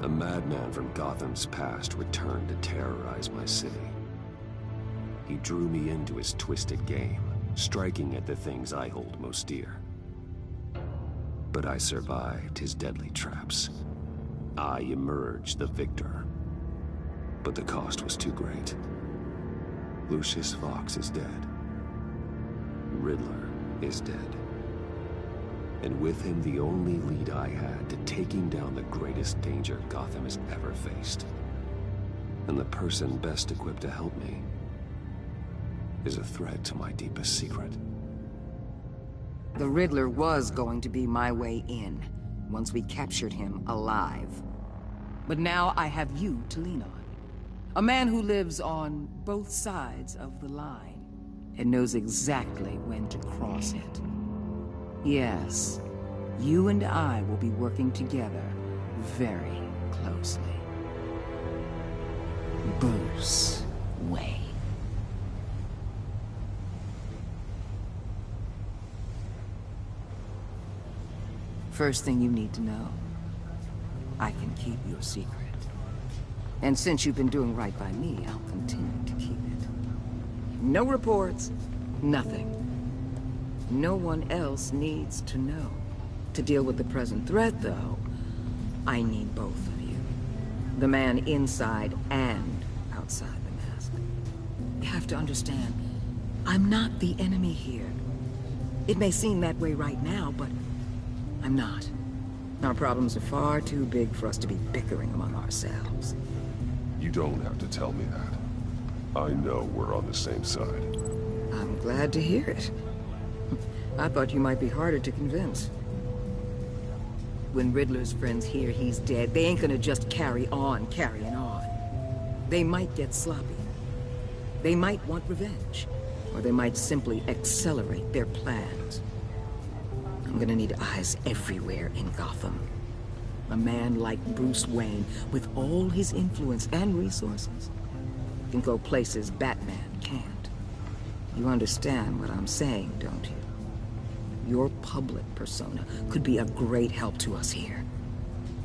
A madman from Gotham's past returned to terrorize my city. He drew me into his twisted game, striking at the things I hold most dear. But I survived his deadly traps. I emerged the victor. But the cost was too great. Lucius Fox is dead. Riddler is dead. And with him, the only lead I had to taking down the greatest danger Gotham has ever faced. And the person best equipped to help me is a threat to my deepest secret. The Riddler was going to be my way in, once we captured him alive. But now I have you to lean on. A man who lives on both sides of the line, and knows exactly when to cross it. Yes, you and I will be working together very closely. Bruce Wayne. First thing you need to know, I can keep your secret. And since you've been doing right by me, I'll continue to keep it. No reports, nothing. No one else needs to know. To deal with the present threat, though, I need both of you. The man inside and outside the mask. You have to understand, I'm not the enemy here. It may seem that way right now, but I'm not. Our problems are far too big for us to be bickering among ourselves. You don't have to tell me that. I know we're on the same side. I'm glad to hear it. I thought you might be harder to convince. When Riddler's friends hear he's dead, they ain't gonna just carry on carrying on. They might get sloppy. They might want revenge. Or they might simply accelerate their plans. I'm gonna need eyes everywhere in Gotham. A man like Bruce Wayne, with all his influence and resources, can go places Batman can't. You understand what I'm saying, don't you? Your public persona could be a great help to us here.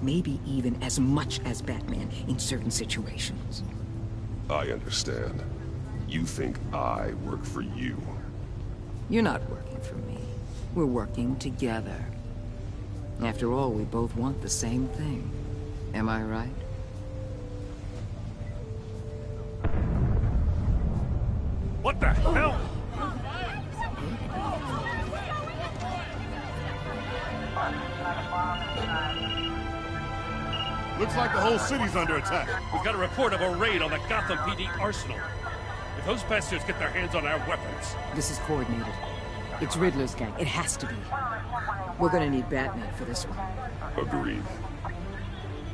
Maybe even as much as Batman in certain situations. I understand. You think I work for you. You're not working for me. We're working together. After all, we both want the same thing. Am I right? What the hell? Looks like the whole city's under attack. We've got a report of a raid on the Gotham PD arsenal. If those bastards get their hands on our weapons... This is coordinated. It's Riddler's gang. It has to be. We're gonna need Batman for this one. Agreed.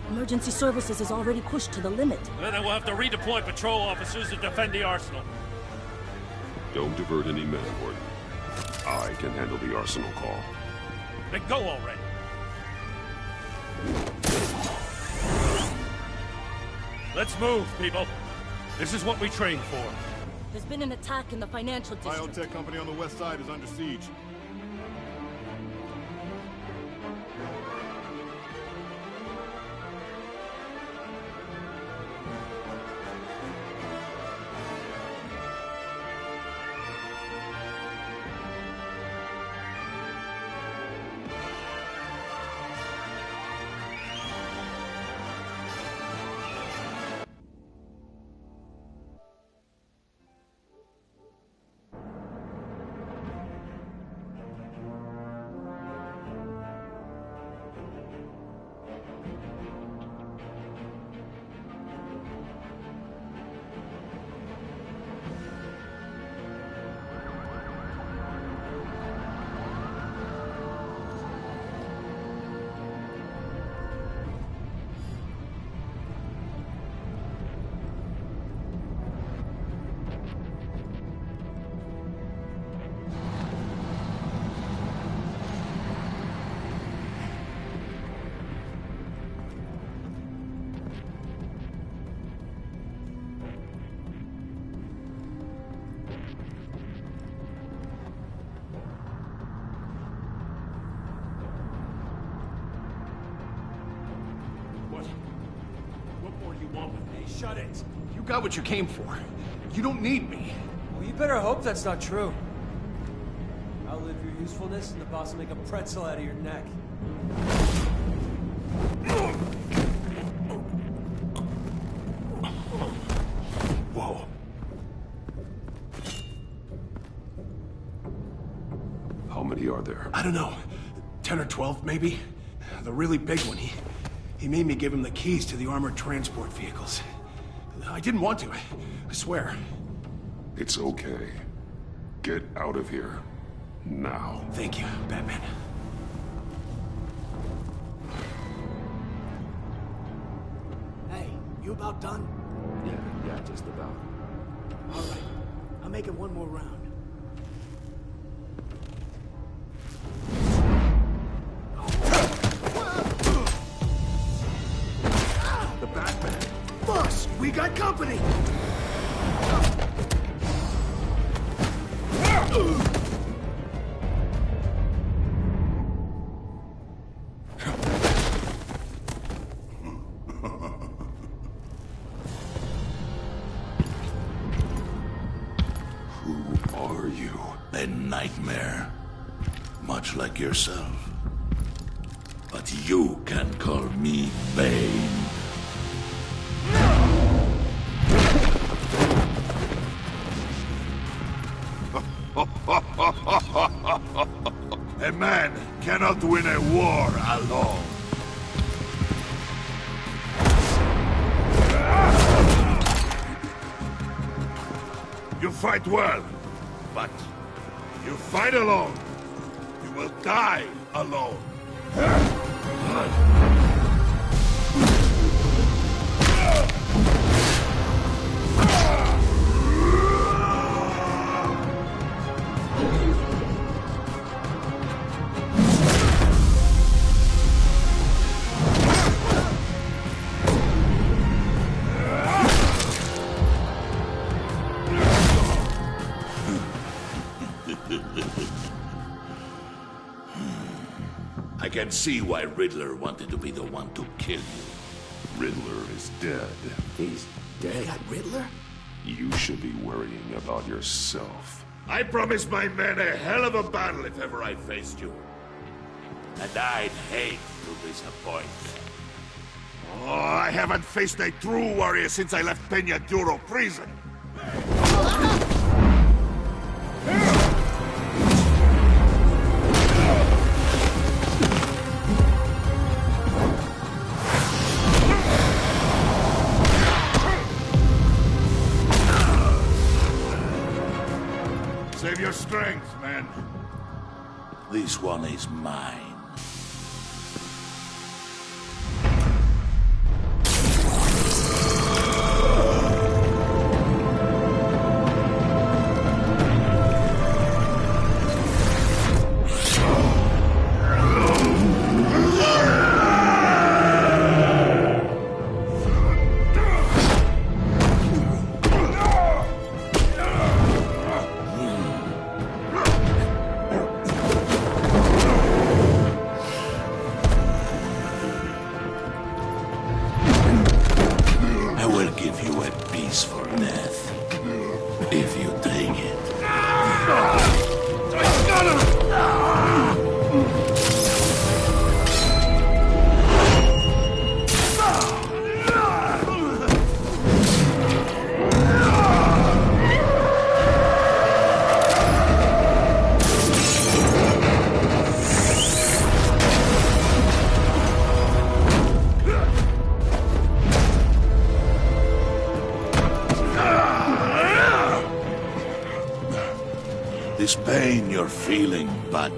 Emergency services is already pushed to the limit. Then we'll have to redeploy patrol officers to defend the arsenal. Don't divert any men, Warden. I can handle the arsenal call. Then go already. Let's move, people. This is what we trained for. There's been an attack in the financial district. Biotech company on the west side is under siege. more you want with me. Shut it. You got what you came for. You don't need me. Well, you better hope that's not true. Outlive your usefulness, and the boss will make a pretzel out of your neck. Whoa. How many are there? I don't know. 10 or 12, maybe? The really big one, he made me give him the keys to the armored transport vehicles. I didn't want to, I swear. It's okay. Get out of here. Now. Thank you, Batman. Hey, you about done? Yeah, just about. All right. I'll make it one more round. The Batman. Boss, we got company! Who are you? A nightmare. Much like yourself. But you can call me Bane. A man cannot win a war alone. You fight well, but you fight alone. You will die alone. I can see why Riddler wanted to be the one to kill you. Riddler is dead. He's dead. Got Riddler? You should be worrying about yourself. I promised my men a hell of a battle if ever I faced you. And I'd hate to disappoint them. Oh, I haven't faced a true warrior since I left Peña Duro prison. Save your strength, man. This one is mine. This pain you're feeling, but...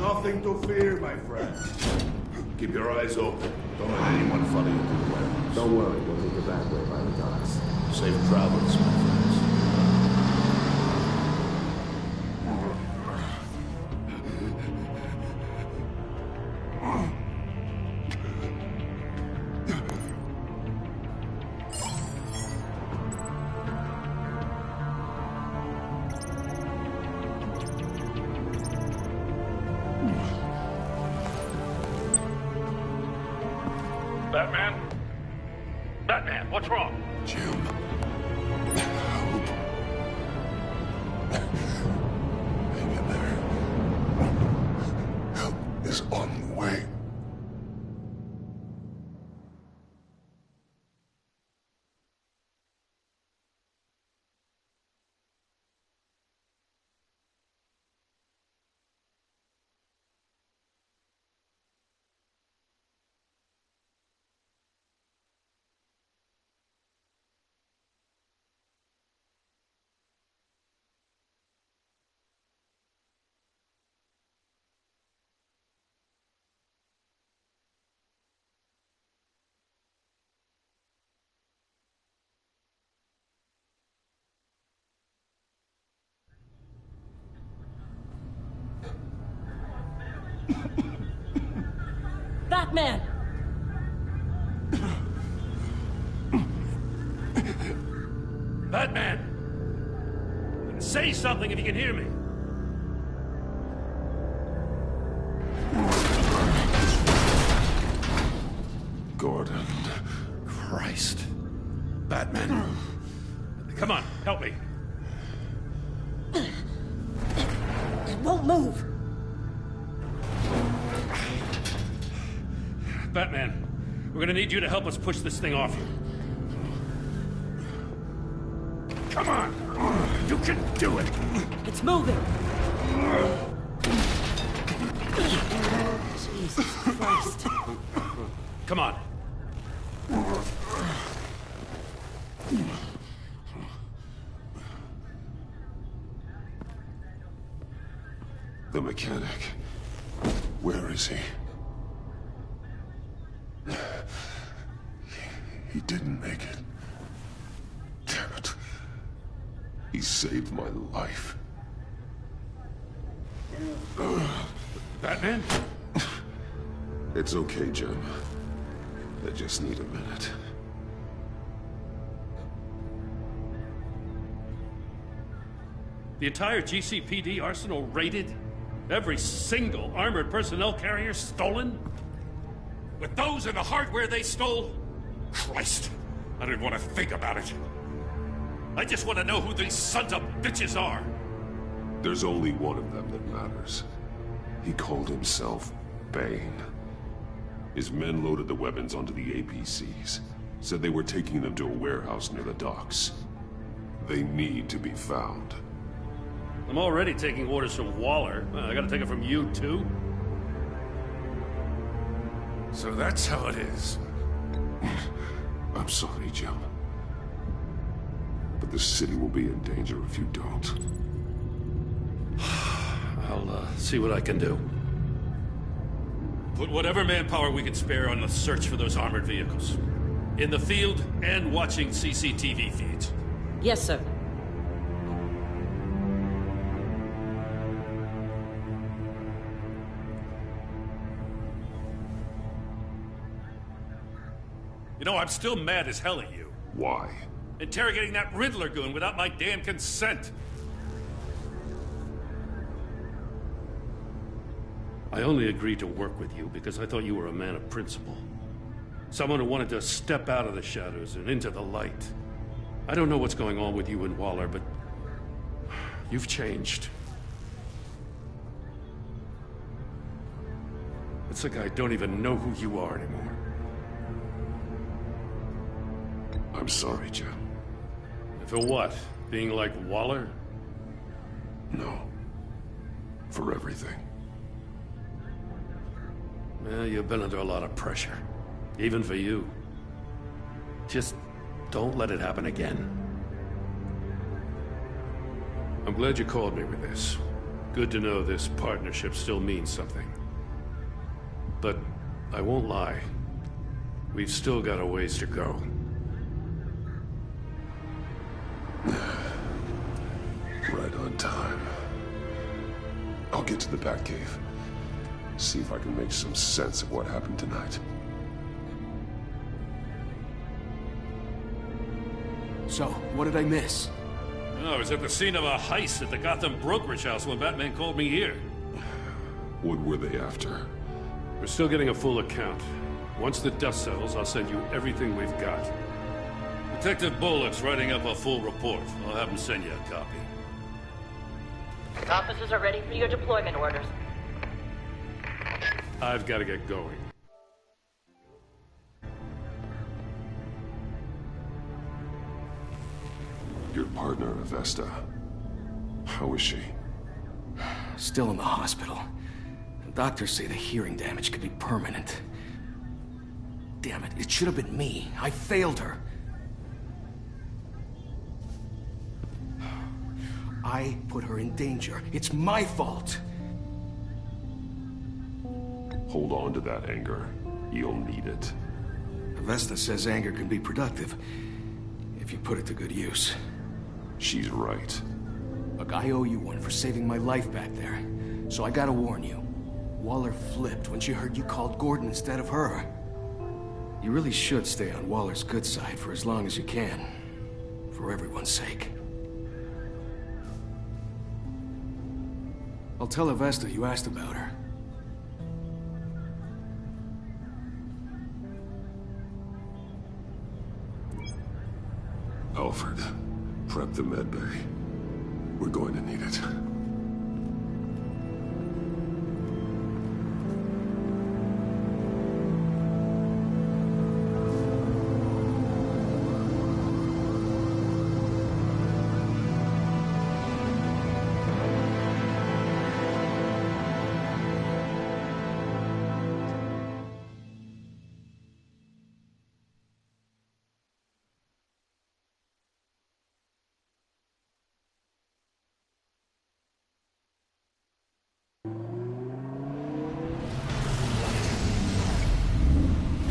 Nothing to fear, my friend. Keep your eyes open. Don't let anyone follow you to the warehouse. Don't worry, we'll take the back way by the docks. Safe travels, my friends. Batman? Batman, what's wrong? Jim. Help. Hang in there. Help is on the way. Batman! Batman! Say something if you can hear me. Gordon. Christ. Batman. Come on, help me. It won't move. Batman, we're gonna need you to help us push this thing off you. Come on! You can do it! It's moving. Jesus Christ. Come on. The mechanic. Where is he? He didn't make it. Damn it. He saved my life. Batman? It's okay, Jim. I just need a minute. The entire GCPD arsenal raided? Every single armored personnel carrier stolen? With those and the hardware they stole? Christ, I don't even want to think about it. I just want to know who these sons of bitches are. There's only one of them that matters. He called himself Bane. His men loaded the weapons onto the APCs. Said they were taking them to a warehouse near the docks. They need to be found. I'm already taking orders from Waller. I gotta take it from you, too? So that's how it is. I'm sorry, Jim. But the city will be in danger if you don't. I'll see what I can do. Put whatever manpower we can spare on the search for those armored vehicles. In the field and watching CCTV feeds. Yes, sir. You know, I'm still mad as hell at you. Why? Interrogating that Riddler goon without my damn consent. I only agreed to work with you because I thought you were a man of principle. Someone who wanted to step out of the shadows and into the light. I don't know what's going on with you and Waller, but you've changed. It's like I don't even know who you are anymore. I'm sorry, Jim. For what? Being like Waller? No. For everything. Well, you've been under a lot of pressure. Even for you. Just don't let it happen again. I'm glad you called me with this. Good to know this partnership still means something. But I won't lie. We've still got a ways to go. Right on time. I'll get to the Batcave. See if I can make some sense of what happened tonight. So, what did I miss? Oh, I was at the scene of a heist at the Gotham brokerage house when Batman called me here. What were they after? We're still getting a full account. Once the dust settles, I'll send you everything we've got. Detective Bullock's writing up a full report. I'll have him send you a copy. Officers are ready for your deployment orders. I've got to get going. Your partner, Avesta. How is she? Still in the hospital. The doctors say the hearing damage could be permanent. Damn it, it should have been me. I failed her. I put her in danger. It's my fault. Hold on to that anger. You'll need it. Avesta says anger can be productive if you put it to good use. She's right. Look, I owe you one for saving my life back there. So I gotta warn you. Waller flipped when she heard you called Gordon instead of her. You really should stay on Waller's good side for as long as you can. For everyone's sake. I'll tell Avesta you asked about her. Alfred, prep the medbay. We're going to need it.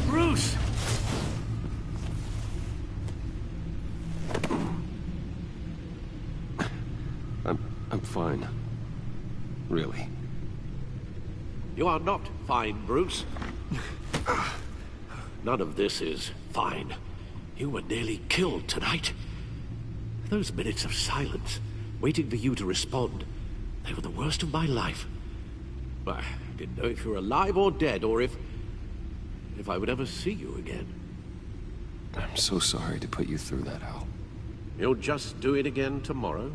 Bruce! I'm fine. Really. You are not fine, Bruce. None of this is fine. You were nearly killed tonight. Those minutes of silence, waiting for you to respond, they were the worst of my life. I didn't know if you were alive or dead, or if I would ever see you again. I'm so sorry to put you through that, Al. You'll just do it again tomorrow?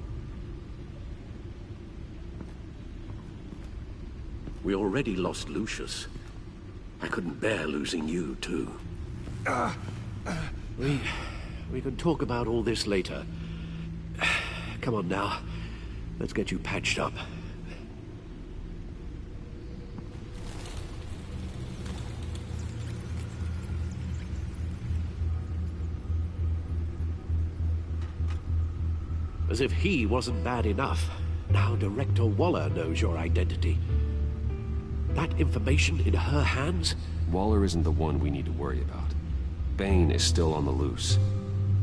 We already lost Lucius. I couldn't bear losing you, too. We can talk about all this later. Come on now. Let's get you patched up. As if he wasn't bad enough, now Director Waller knows your identity. That information in her hands? Waller isn't the one we need to worry about. Bane is still on the loose,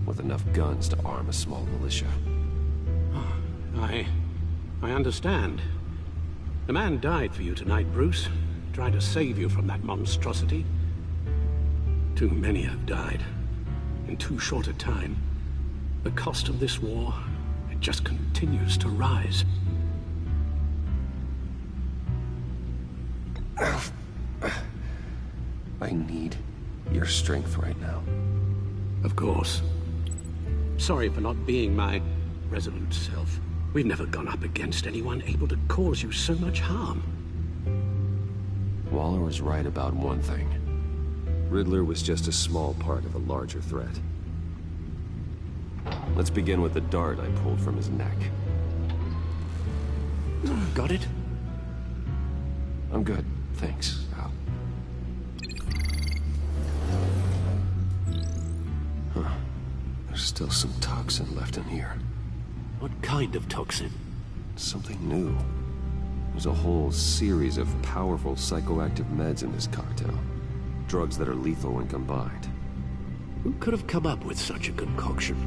with enough guns to arm a small militia. I understand. The man died for you tonight, Bruce. Tried to save you from that monstrosity. Too many have died. In too short a time. The cost of this war, it just continues to rise. I need your strength right now. Of course. Sorry for not being my resolute self. We've never gone up against anyone able to cause you so much harm. Waller was right about one thing. Riddler was just a small part of a larger threat. Let's begin with the dart I pulled from his neck. Got it? I'm good, thanks, Al. Huh. There's still some toxin left in here. What kind of toxin? Something new. There's a whole series of powerful psychoactive meds in this cocktail. Drugs that are lethal when combined. Who could have come up with such a concoction?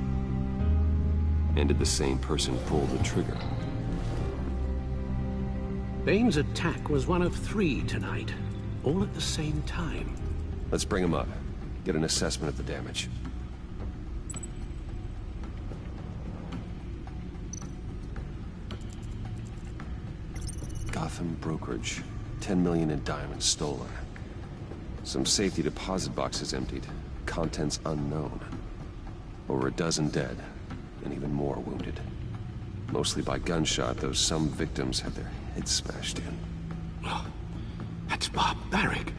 And did the same person pull the trigger? Bane's attack was one of 3 tonight, all at the same time. Let's bring him up. Get an assessment of the damage. Gotham brokerage. 10 million in diamonds stolen. Some safety deposit boxes emptied. Contents unknown. Over a dozen dead, and even more wounded. Mostly by gunshot, though some victims had their heads smashed in. Oh, that's barbaric.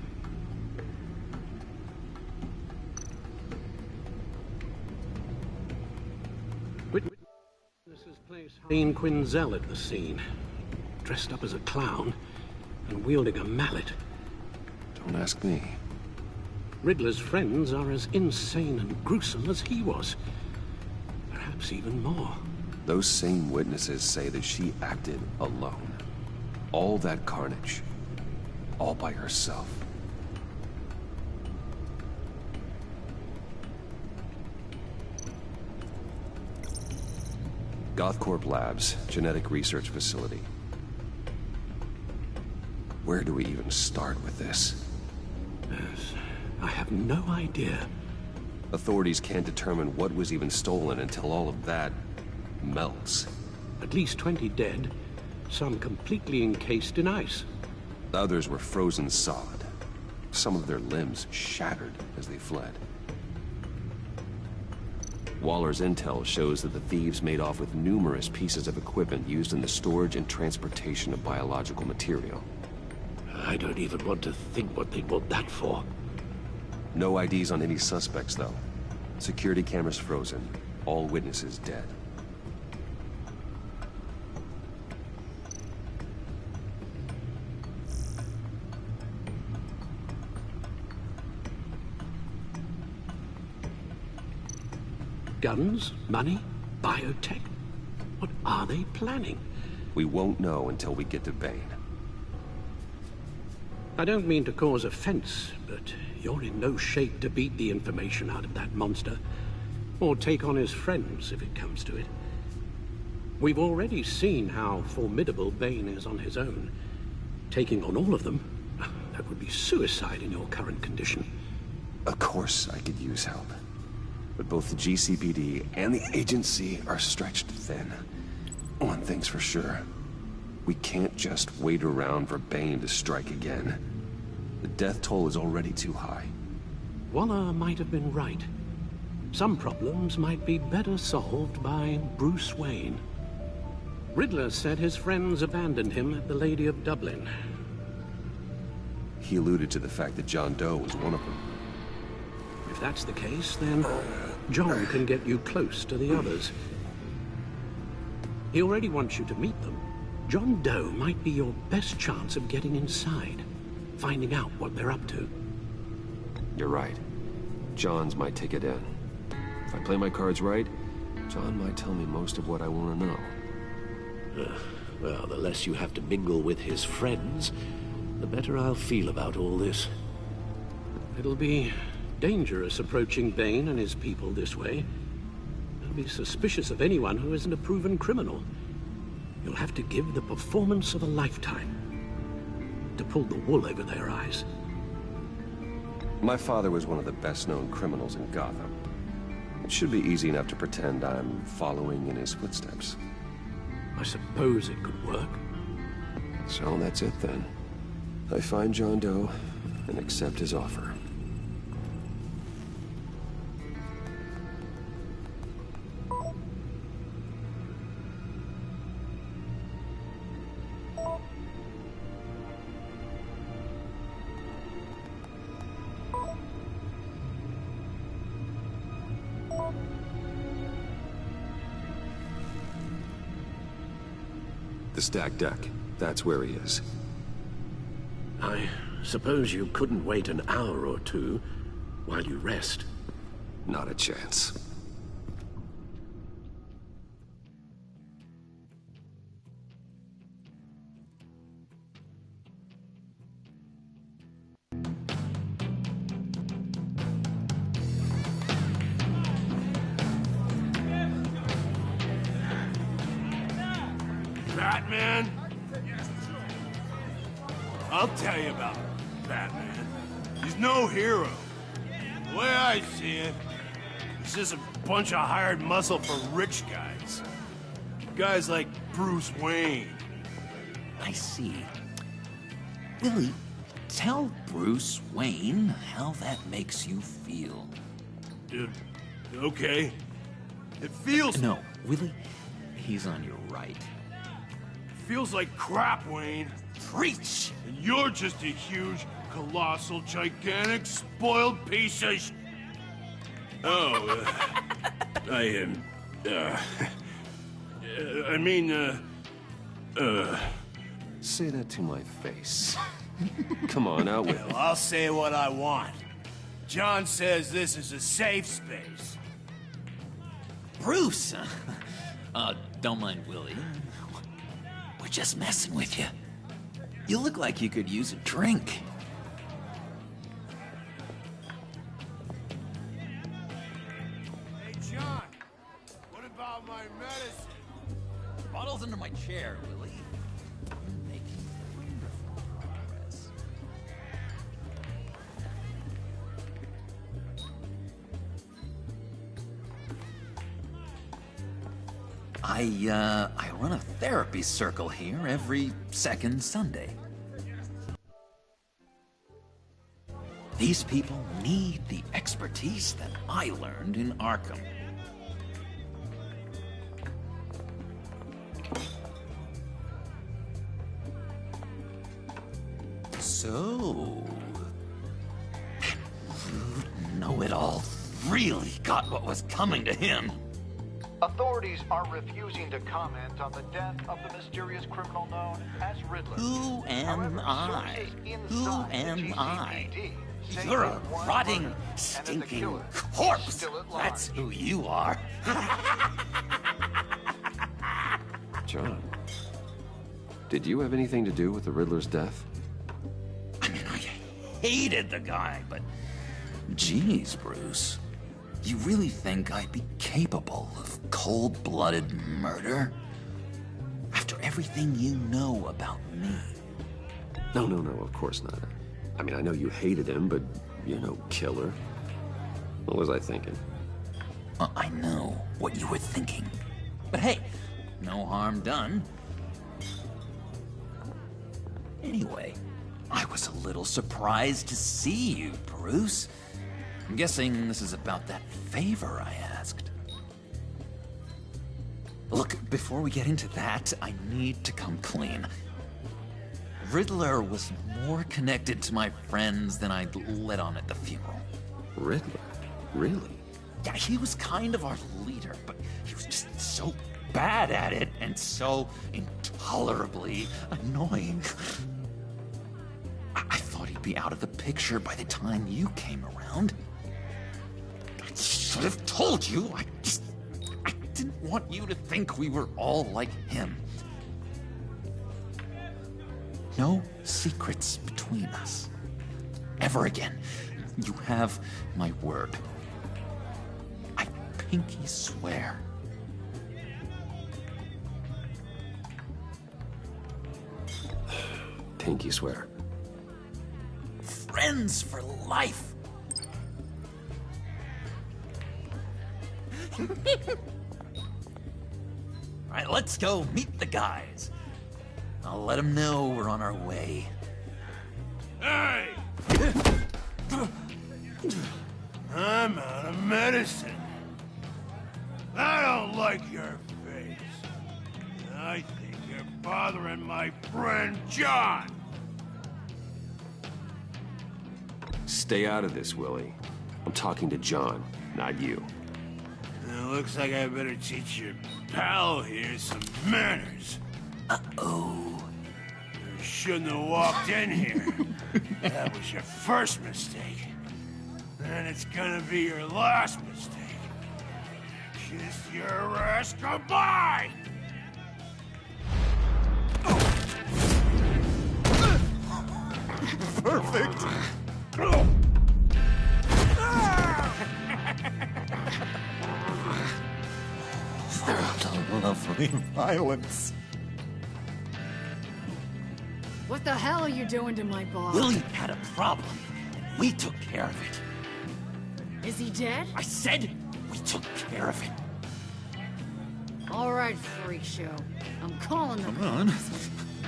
Witnesses place Harleen Quinzel at the scene, dressed up as a clown and wielding a mallet. Don't ask me. Riddler's friends are as insane and gruesome as he was. Perhaps even more. Those same witnesses say that she acted alone. All that carnage. All by herself. Gothcorp Labs, genetic research facility. Where do we even start with this? Yes, I have no idea. Authorities can't determine what was even stolen until all of that melts. At least 20 dead, some completely encased in ice. Others were frozen solid. Some of their limbs shattered as they fled. Waller's intel shows that the thieves made off with numerous pieces of equipment used in the storage and transportation of biological material. I don't even want to think what they want that for. No IDs on any suspects, though. Security cameras frozen. All witnesses dead. Guns? Money? Biotech? What are they planning? We won't know until we get to Bane. I don't mean to cause offense, but you're in no shape to beat the information out of that monster. Or take on his friends, if it comes to it. We've already seen how formidable Bane is on his own. Taking on all of them, that would be suicide in your current condition. Of course I could use help. But both the GCPD and the agency are stretched thin. One thing's for sure. We can't just wait around for Bane to strike again. The death toll is already too high. Waller might have been right. Some problems might be better solved by Bruce Wayne. Riddler said his friends abandoned him at the Lady of Dublin. He alluded to the fact that John Doe was one of them. If that's the case, then John can get you close to the others. He already wants you to meet them. John Doe might be your best chance of getting inside, finding out what they're up to. You're right. John's my ticket in. If I play my cards right, John might tell me most of what I want to know. Well, the less you have to mingle with his friends, the better I'll feel about all this. It'll be dangerous approaching Bane and his people this way. They'll be suspicious of anyone who isn't a proven criminal. You'll have to give the performance of a lifetime to pull the wool over their eyes. My father was one of the best-known criminals in Gotham. It should be easy enough to pretend I'm following in his footsteps. I suppose it could work. So that's it then. I find John Doe and accept his offer. The stacked deck. That's where he is. I suppose you couldn't wait an hour or two while you rest. Not a chance. Batman? I'll tell you about Batman. He's no hero. The way I see it, he's just a bunch of hired muscle for rich guys. Guys like Bruce Wayne. I see. Willie, tell Bruce Wayne how that makes you feel. Dude, okay. It feels... No, Willie, he's on your right. Feels like crap, Wayne. Preach! And you're just a huge, colossal, gigantic, spoiled piece of sh... Oh, Say that to my face. Come on, out with it. Well, I'll say what I want. John says this is a safe space. Bruce! Don't mind Willie. We're just messing with you. You look like you could use a drink. Hey, John. What about my medicine? Bottle's under my chair, Willie. You're making wonderful progress. I run a therapy circle here every second Sunday. These people need the expertise that I learned in Arkham. So, know-it-all really got what was coming to him. Authorities are refusing to comment on the death of the mysterious criminal known as Riddler. Who am I? Who am I? You're a rotting, stinking corpse. That's who you are. John, did you have anything to do with the Riddler's death? I mean, I hated the guy, but geez, Bruce. You really think I'd be capable of cold-blooded murder? After everything you know about me? No, of course not. I mean, I know you hated him, but you're no killer. What was I thinking? I know what you were thinking. But hey, no harm done. Anyway, I was a little surprised to see you, Bruce. I'm guessing this is about that favor I asked. Look, before we get into that, I need to come clean. Riddler was more connected to my friends than I'd let on at the funeral. Riddler? Really? Yeah, he was kind of our leader, but he was just so bad at it and so intolerably annoying. I thought he'd be out of the picture by the time you came around. I should have told you. I didn't want you to think we were all like him. No secrets between us. Ever again. You have my word. I pinky swear. Pinky swear. Friends for life. All right, let's go meet the guys. I'll let them know we're on our way. Hey! I'm out of medicine. I don't like your face. I think you're bothering my friend John. Stay out of this, Willie. I'm talking to John, not you. It looks like I better teach your pal here some manners. Uh-oh. You shouldn't have walked in here. That was your first mistake. And it's gonna be your last mistake. Kiss your ass goodbye! Perfect! Lovely violence. What the hell are you doing to my bar? William had a problem, and we took care of it. Is he dead? I said we took care of it. All right, freak show. I'm calling them. Come on.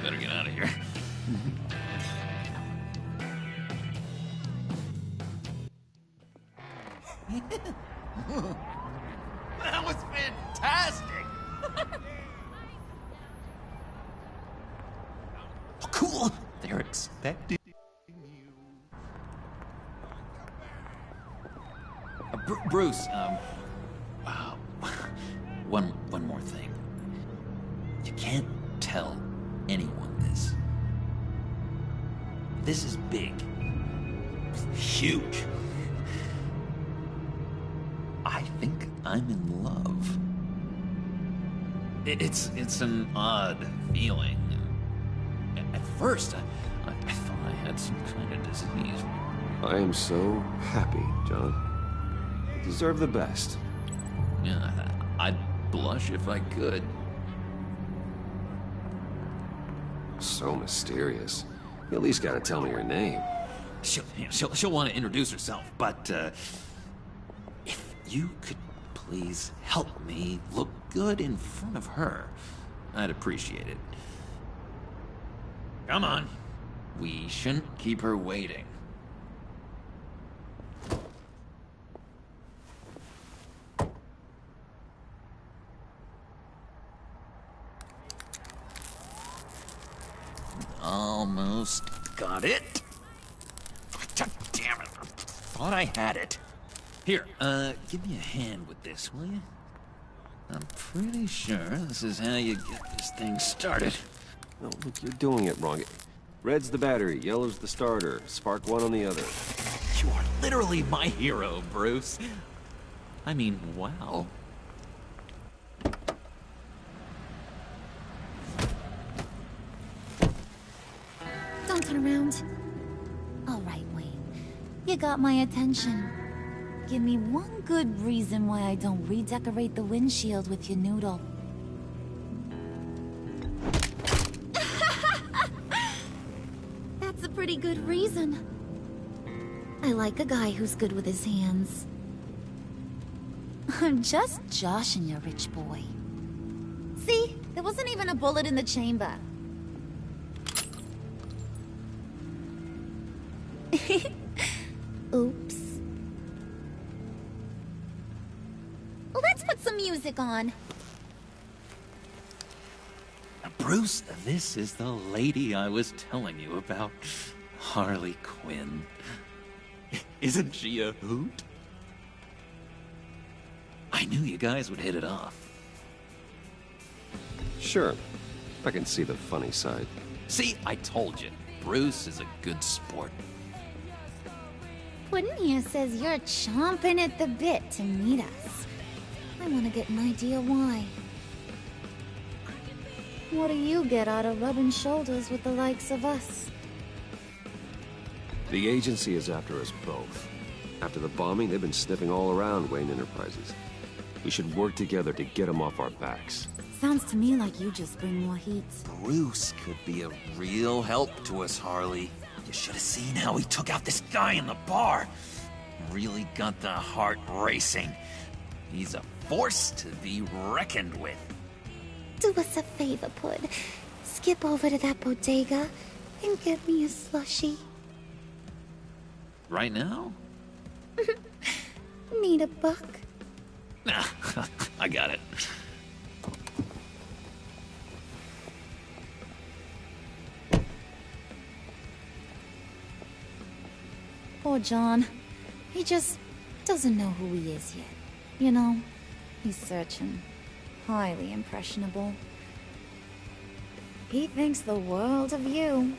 Better get out of here. That was fantastic! Oh, cool! They're expecting you. Bruce, one more thing. You can't tell anyone this. This is big. Huge. I think I'm in love. It's an odd feeling. At first, I thought I had some kind of disease. I am so happy, John. You deserve the best. Yeah, I'd blush if I could. So mysterious. You at least gotta tell me your name. She'll want to introduce herself, but if you could please help me look good in front of her, I'd appreciate it. Come on. We shouldn't keep her waiting. Almost got it. God damn it. I thought I had it. Here, give me a hand with this, will you? I'm pretty sure this is how you get this thing started. No, look, you're doing it wrong. Red's the battery, yellow's the starter. Spark one on the other. You are literally my hero, Bruce. I mean, wow. Don't turn around. All right, Wayne. You got my attention. Give me one good reason why I don't redecorate the windshield with your noodle. That's a pretty good reason. I like a guy who's good with his hands. I'm just joshing you, rich boy. See? There wasn't even a bullet in the chamber. Oops. Let's put some music on. Bruce, this is the lady I was telling you about. Harley Quinn. Isn't she a hoot? I knew you guys would hit it off. Sure. I can see the funny side. See, I told you. Bruce is a good sport. Puddin' here says you're chomping at the bit to meet us. I want to get an idea why. What do you get out of rubbing shoulders with the likes of us? The agency is after us both. After the bombing, they've been sniffing all around Wayne Enterprises. We should work together to get them off our backs. Sounds to me like you just bring more heat. Bruce could be a real help to us, Harley. You should have seen how he took out this guy in the bar. Really got the heart racing. He's a force to be reckoned with. Do us a favor, Pud. Skip over to that bodega and get me a slushie. Right now? Need a buck? Nah, I got it. Poor John. He just doesn't know who he is yet. You know, he's searching. Highly impressionable. He thinks the world of you.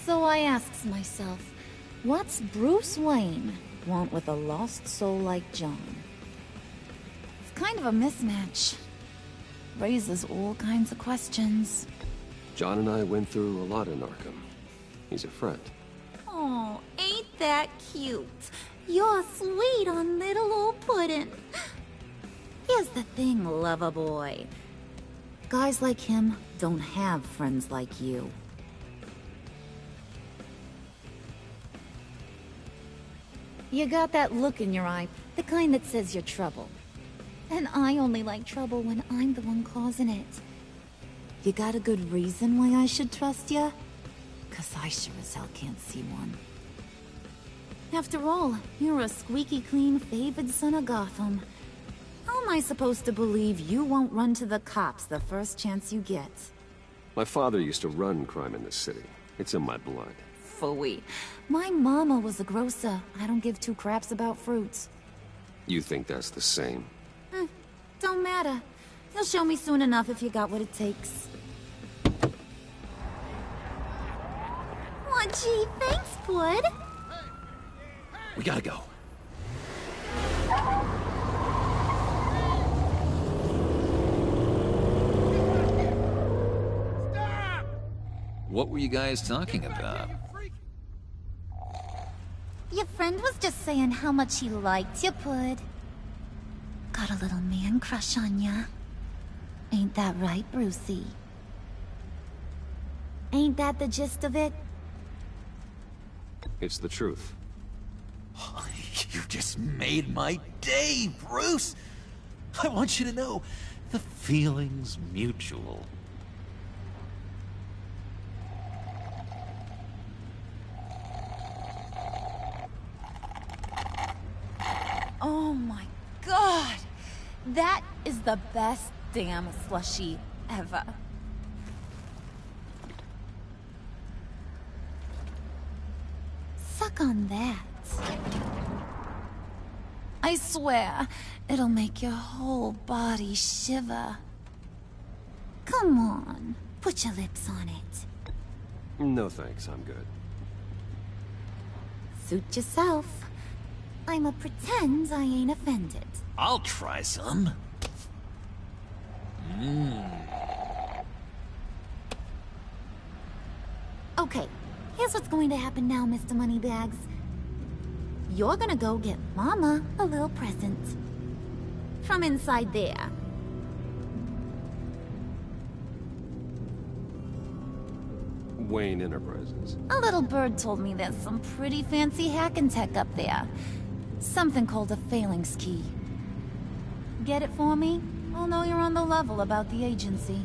So I asks myself, what's Bruce Wayne want with a lost soul like John? It's kind of a mismatch. Raises all kinds of questions. John and I went through a lot in Arkham. He's a friend. Oh, ain't that cute? You're sweet on little old Puddin'. Here's the thing, lover boy. Guys like him don't have friends like you. You got that look in your eye, the kind that says you're trouble. And I only like trouble when I'm the one causing it. You got a good reason why I should trust you? 'Cause I sure as hell can't see one. After all, you're a squeaky clean favored son of Gotham. How am I supposed to believe you won't run to the cops the first chance you get? My father used to run crime in the city. It's in my blood. Phooey. My mama was a grocer. I don't give two craps about fruits. You think that's the same? Don't matter. You'll show me soon enough if you got what it takes. Aw, gee, thanks, bud. We gotta go. What were you guys talking about? Your friend was just saying how much he liked you, Pud. Got a little man crush on ya. Ain't that right, Brucey? Ain't that the gist of it? It's the truth. You just made my day, Bruce! I want you to know, the feeling's mutual. Oh my god! That is the best damn slushie ever. Suck on that. I swear, it'll make your whole body shiver. Come on, put your lips on it. No thanks, I'm good. Suit yourself. I'ma pretend I ain't offended. I'll try some. Okay, here's what's going to happen now, Mr. Moneybags. You're gonna go get Mama a little present. From inside there. Wayne Enterprises. A little bird told me there's some pretty fancy hacking tech up there. Something called a phalanx key. Get it for me? I'll know you're on the level about the agency.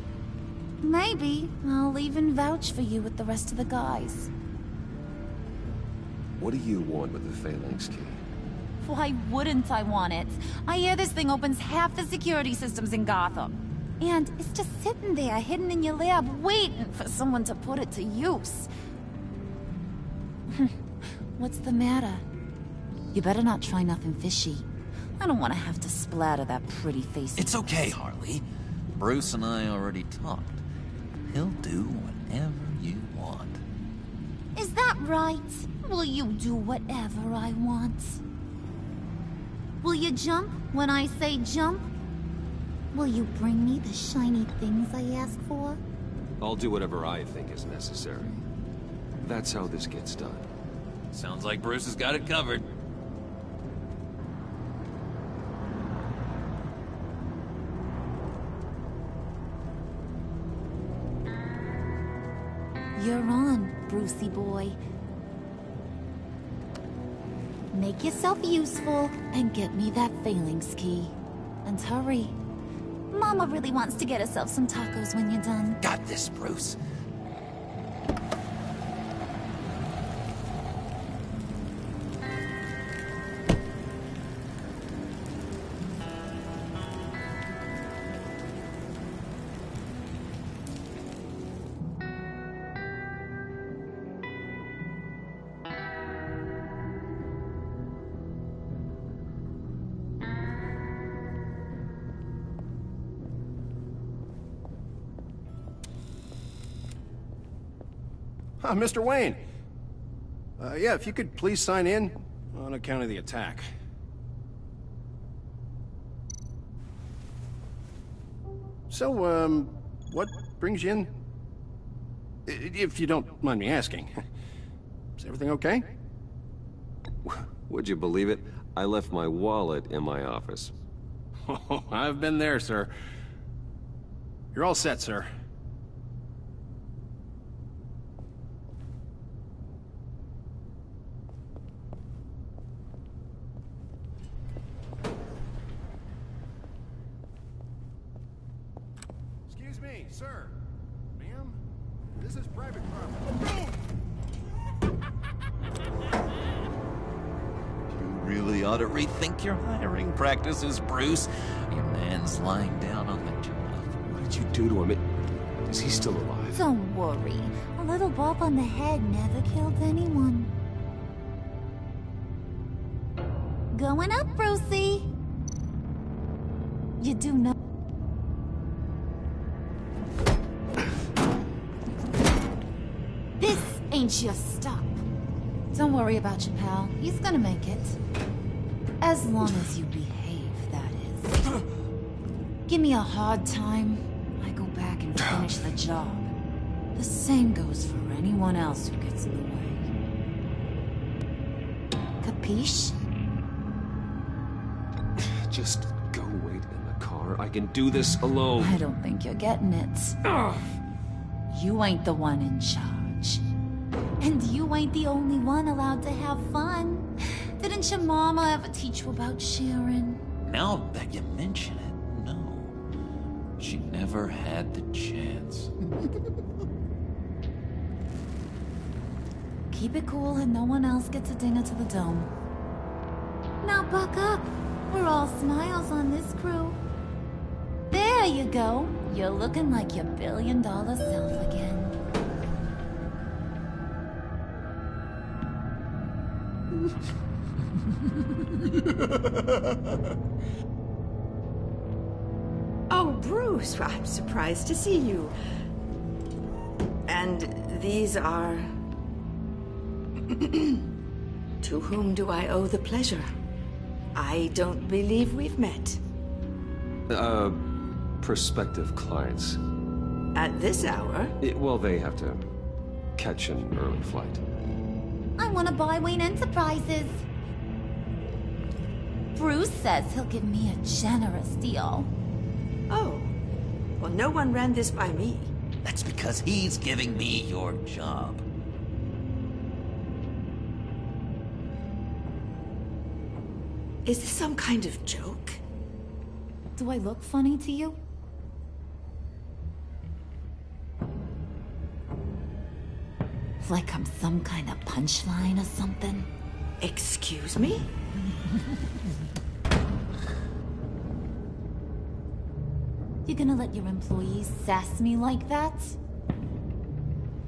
Maybe I'll even vouch for you with the rest of the guys. What do you want with the phalanx key? Why wouldn't I want it? I hear this thing opens half the security systems in Gotham. And it's just sitting there, hidden in your lab, waiting for someone to put it to use. What's the matter? You better not try nothing fishy. I don't want to have to splatter that pretty face. It's okay, Harley. Bruce and I already talked. He'll do whatever you want. Is that right? Will you do whatever I want? Will you jump when I say jump? Will you bring me the shiny things I ask for? I'll do whatever I think is necessary. That's how this gets done. Sounds like Bruce has got it covered. You're on, Brucey boy. Make yourself useful and get me that phalanx key. And hurry. Mama really wants to get herself some tacos when you're done. Got this, Bruce. Mr. Wayne. Yeah, if you could please sign in on account of the attack. So, what brings you in? If you don't mind me asking. Is everything okay? Would you believe it? I left my wallet in my office. Oh, I've been there, sir. You're all set, sir. Excuse me, sir. Ma'am? This is private property. You really ought to rethink your hiring practices, Bruce. Your man's lying down on the job. What did you do to him? Is he still alive? Don't worry. A little bump on the head never killed anyone. Going up, Brucey. You do know. This ain't your stop. Don't worry about your pal. He's gonna make it. As long as you behave, that is. Give me a hard time, I go back and finish the job. The same goes for anyone else who gets in the way. Capiche? Just go wait in the car. I can do this alone. I don't think you're getting it. You ain't the one in charge. And you ain't the only one allowed to have fun. Didn't your mama ever teach you about sharing? Now that you mention it, no. She never had the chance. Keep it cool and no one else gets a dinger to the dome. Now buck up. We're all smiles on this crew. There you go. You're looking like your billion-dollar self again. Oh, Bruce, I'm surprised to see you. And these are... To whom do I owe the pleasure? I don't believe we've met. Prospective clients. At this hour? Well, they have to catch an early flight. I want to buy Wayne Enterprises. Bruce says he'll give me a generous deal. Oh. Well, no one ran this by me. That's because he's giving me your job. Is this some kind of joke? Do I look funny to you? Like I'm some kind of punchline or something? Excuse me? You gonna let your employees sass me like that?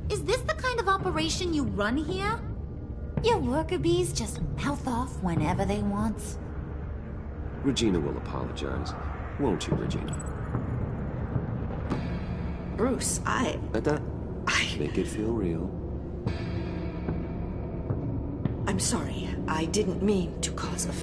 Is this the kind of operation you run here? Your worker bees just mouth off whenever they want. Regina will apologize. Won't you, Regina? Bruce, I... Make it feel real. I'm sorry. I didn't mean to cause a...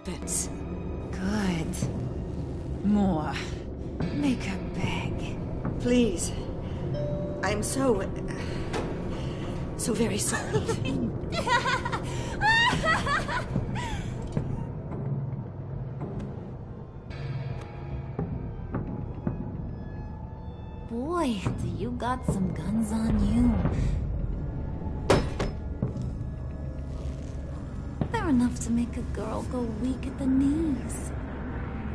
That's... Good. More. Make her beg. Please. I'm so very sorry. Boy, do you got some guns on you. They're enough to make a girl go weak at the knees.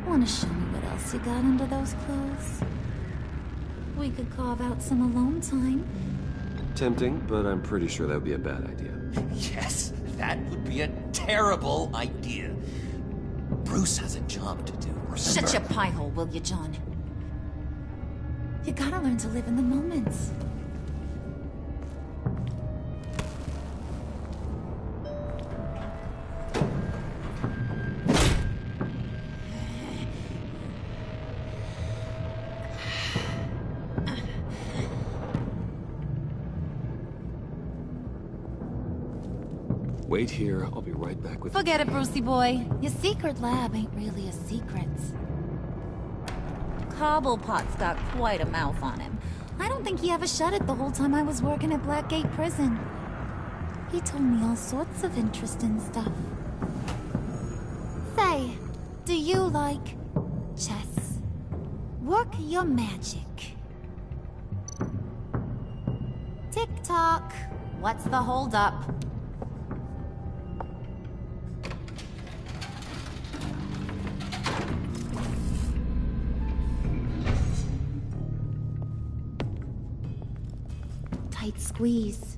Wanna show me what else you got under those clothes? We could carve out some alone time. Tempting, but I'm pretty sure that would be a bad idea. Yes, that would be a terrible idea. Bruce has a job to do, remember? Shut your pie hole, will you, John? You gotta learn to live in the moment. Wait here, I'll be right back with Forget it, Brucey boy. Your secret lab ain't really a secret. Cobblepot's got quite a mouth on him. I don't think he ever shut it the whole time I was working at Blackgate Prison. He told me all sorts of interesting stuff. Say, do you like chess? Work your magic. Tick-tock. What's the holdup? Tight squeeze.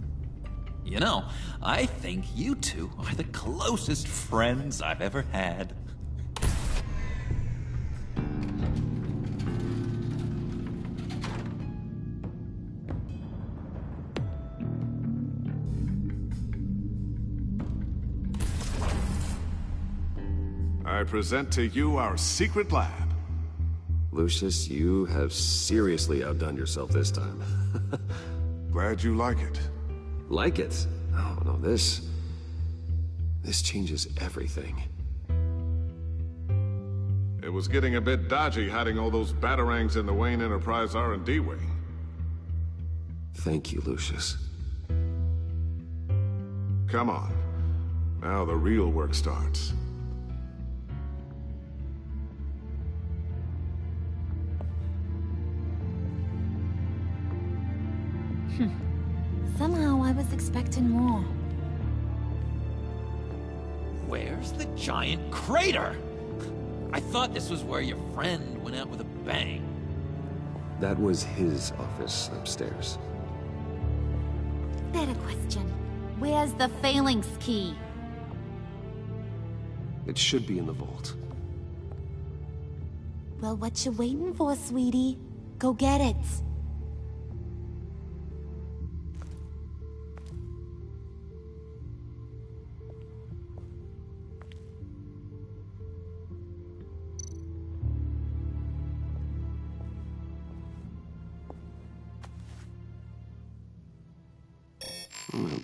You know, I think you two are the closest friends I've ever had. I present to you our secret lab. Lucius, you have seriously outdone yourself this time. Glad you like it. Like it? Oh, no, this changes everything. It was getting a bit dodgy hiding all those batarangs in the Wayne Enterprise R&D wing. Thank you, Lucius. Come on. Now the real work starts. Somehow I was expecting more. Where's the giant crater? I thought this was where your friend went out with a bang. That was his office upstairs. Better question. Where's the phalanx key? It should be in the vault. Well, what you waiting for, sweetie? Go get it.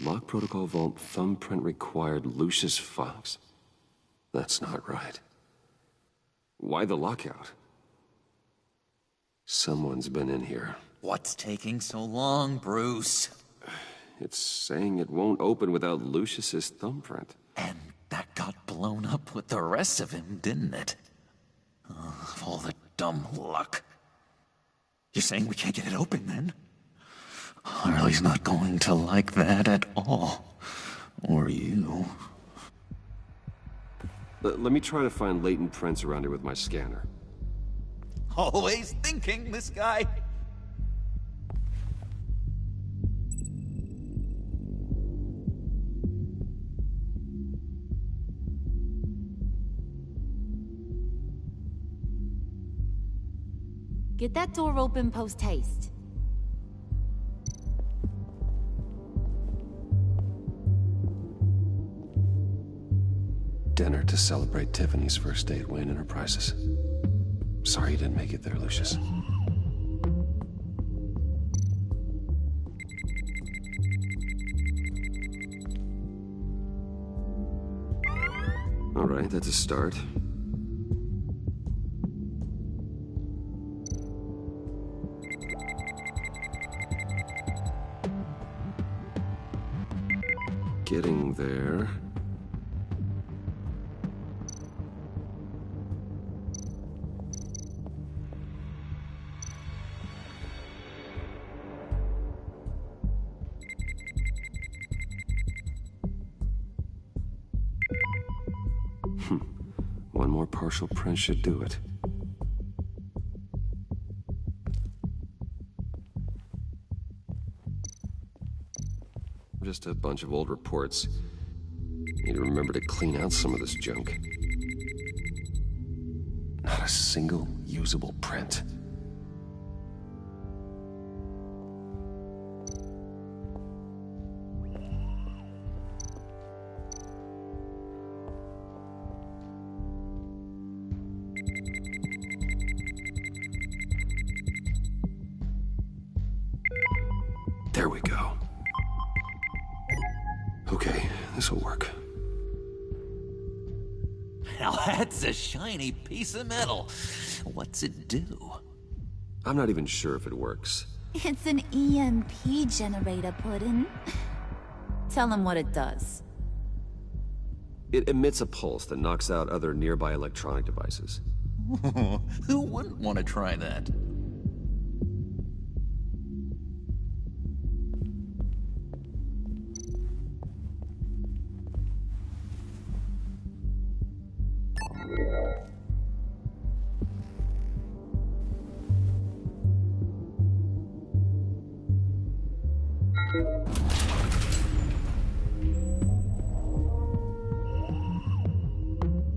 Lock protocol vault thumbprint required Lucius Fox. That's not right. Why the lockout? Someone's been in here. What's taking so long, Bruce? It's saying it won't open without Lucius's thumbprint. And that got blown up with the rest of him, didn't it? Oh, all the dumb luck. You're saying we can't get it open, then? Harley's not going to like that at all. Or you. Let me try to find latent prints around here with my scanner. Always thinking, this guy. Get that door open post-haste. Dinner to celebrate Tiffany's first day at Wayne Enterprises. Sorry you didn't make it there, Lucius. All right, that's a start. Getting there. One more partial print should do it. Just a bunch of old reports. Need to remember to clean out some of this junk. Not a single usable print. There we go. Okay, this'll work. Now that's a shiny piece of metal. What's it do? I'm not even sure if it works. It's an EMP generator, Puddin'. Tell him what it does. It emits a pulse that knocks out other nearby electronic devices. Who wouldn't want to try that?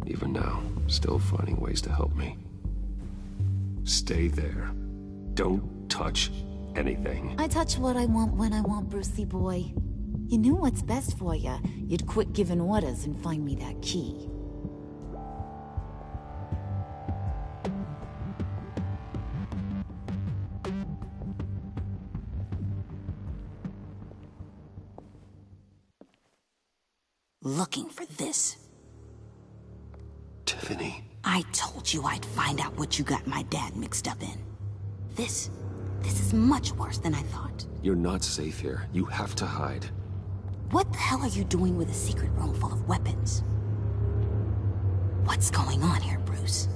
Even now, still finding ways to help me. Stay there. Don't touch anything. I touch what I want when I want, Brucey boy. You knew what's best for you. You'd quit giving orders and find me that key. Looking for this. Tiffany. I told you I'd find out what you got my dad mixed up in. This is much worse than I thought. You're not safe here. You have to hide. What the hell are you doing with a secret room full of weapons? What's going on here, Bruce?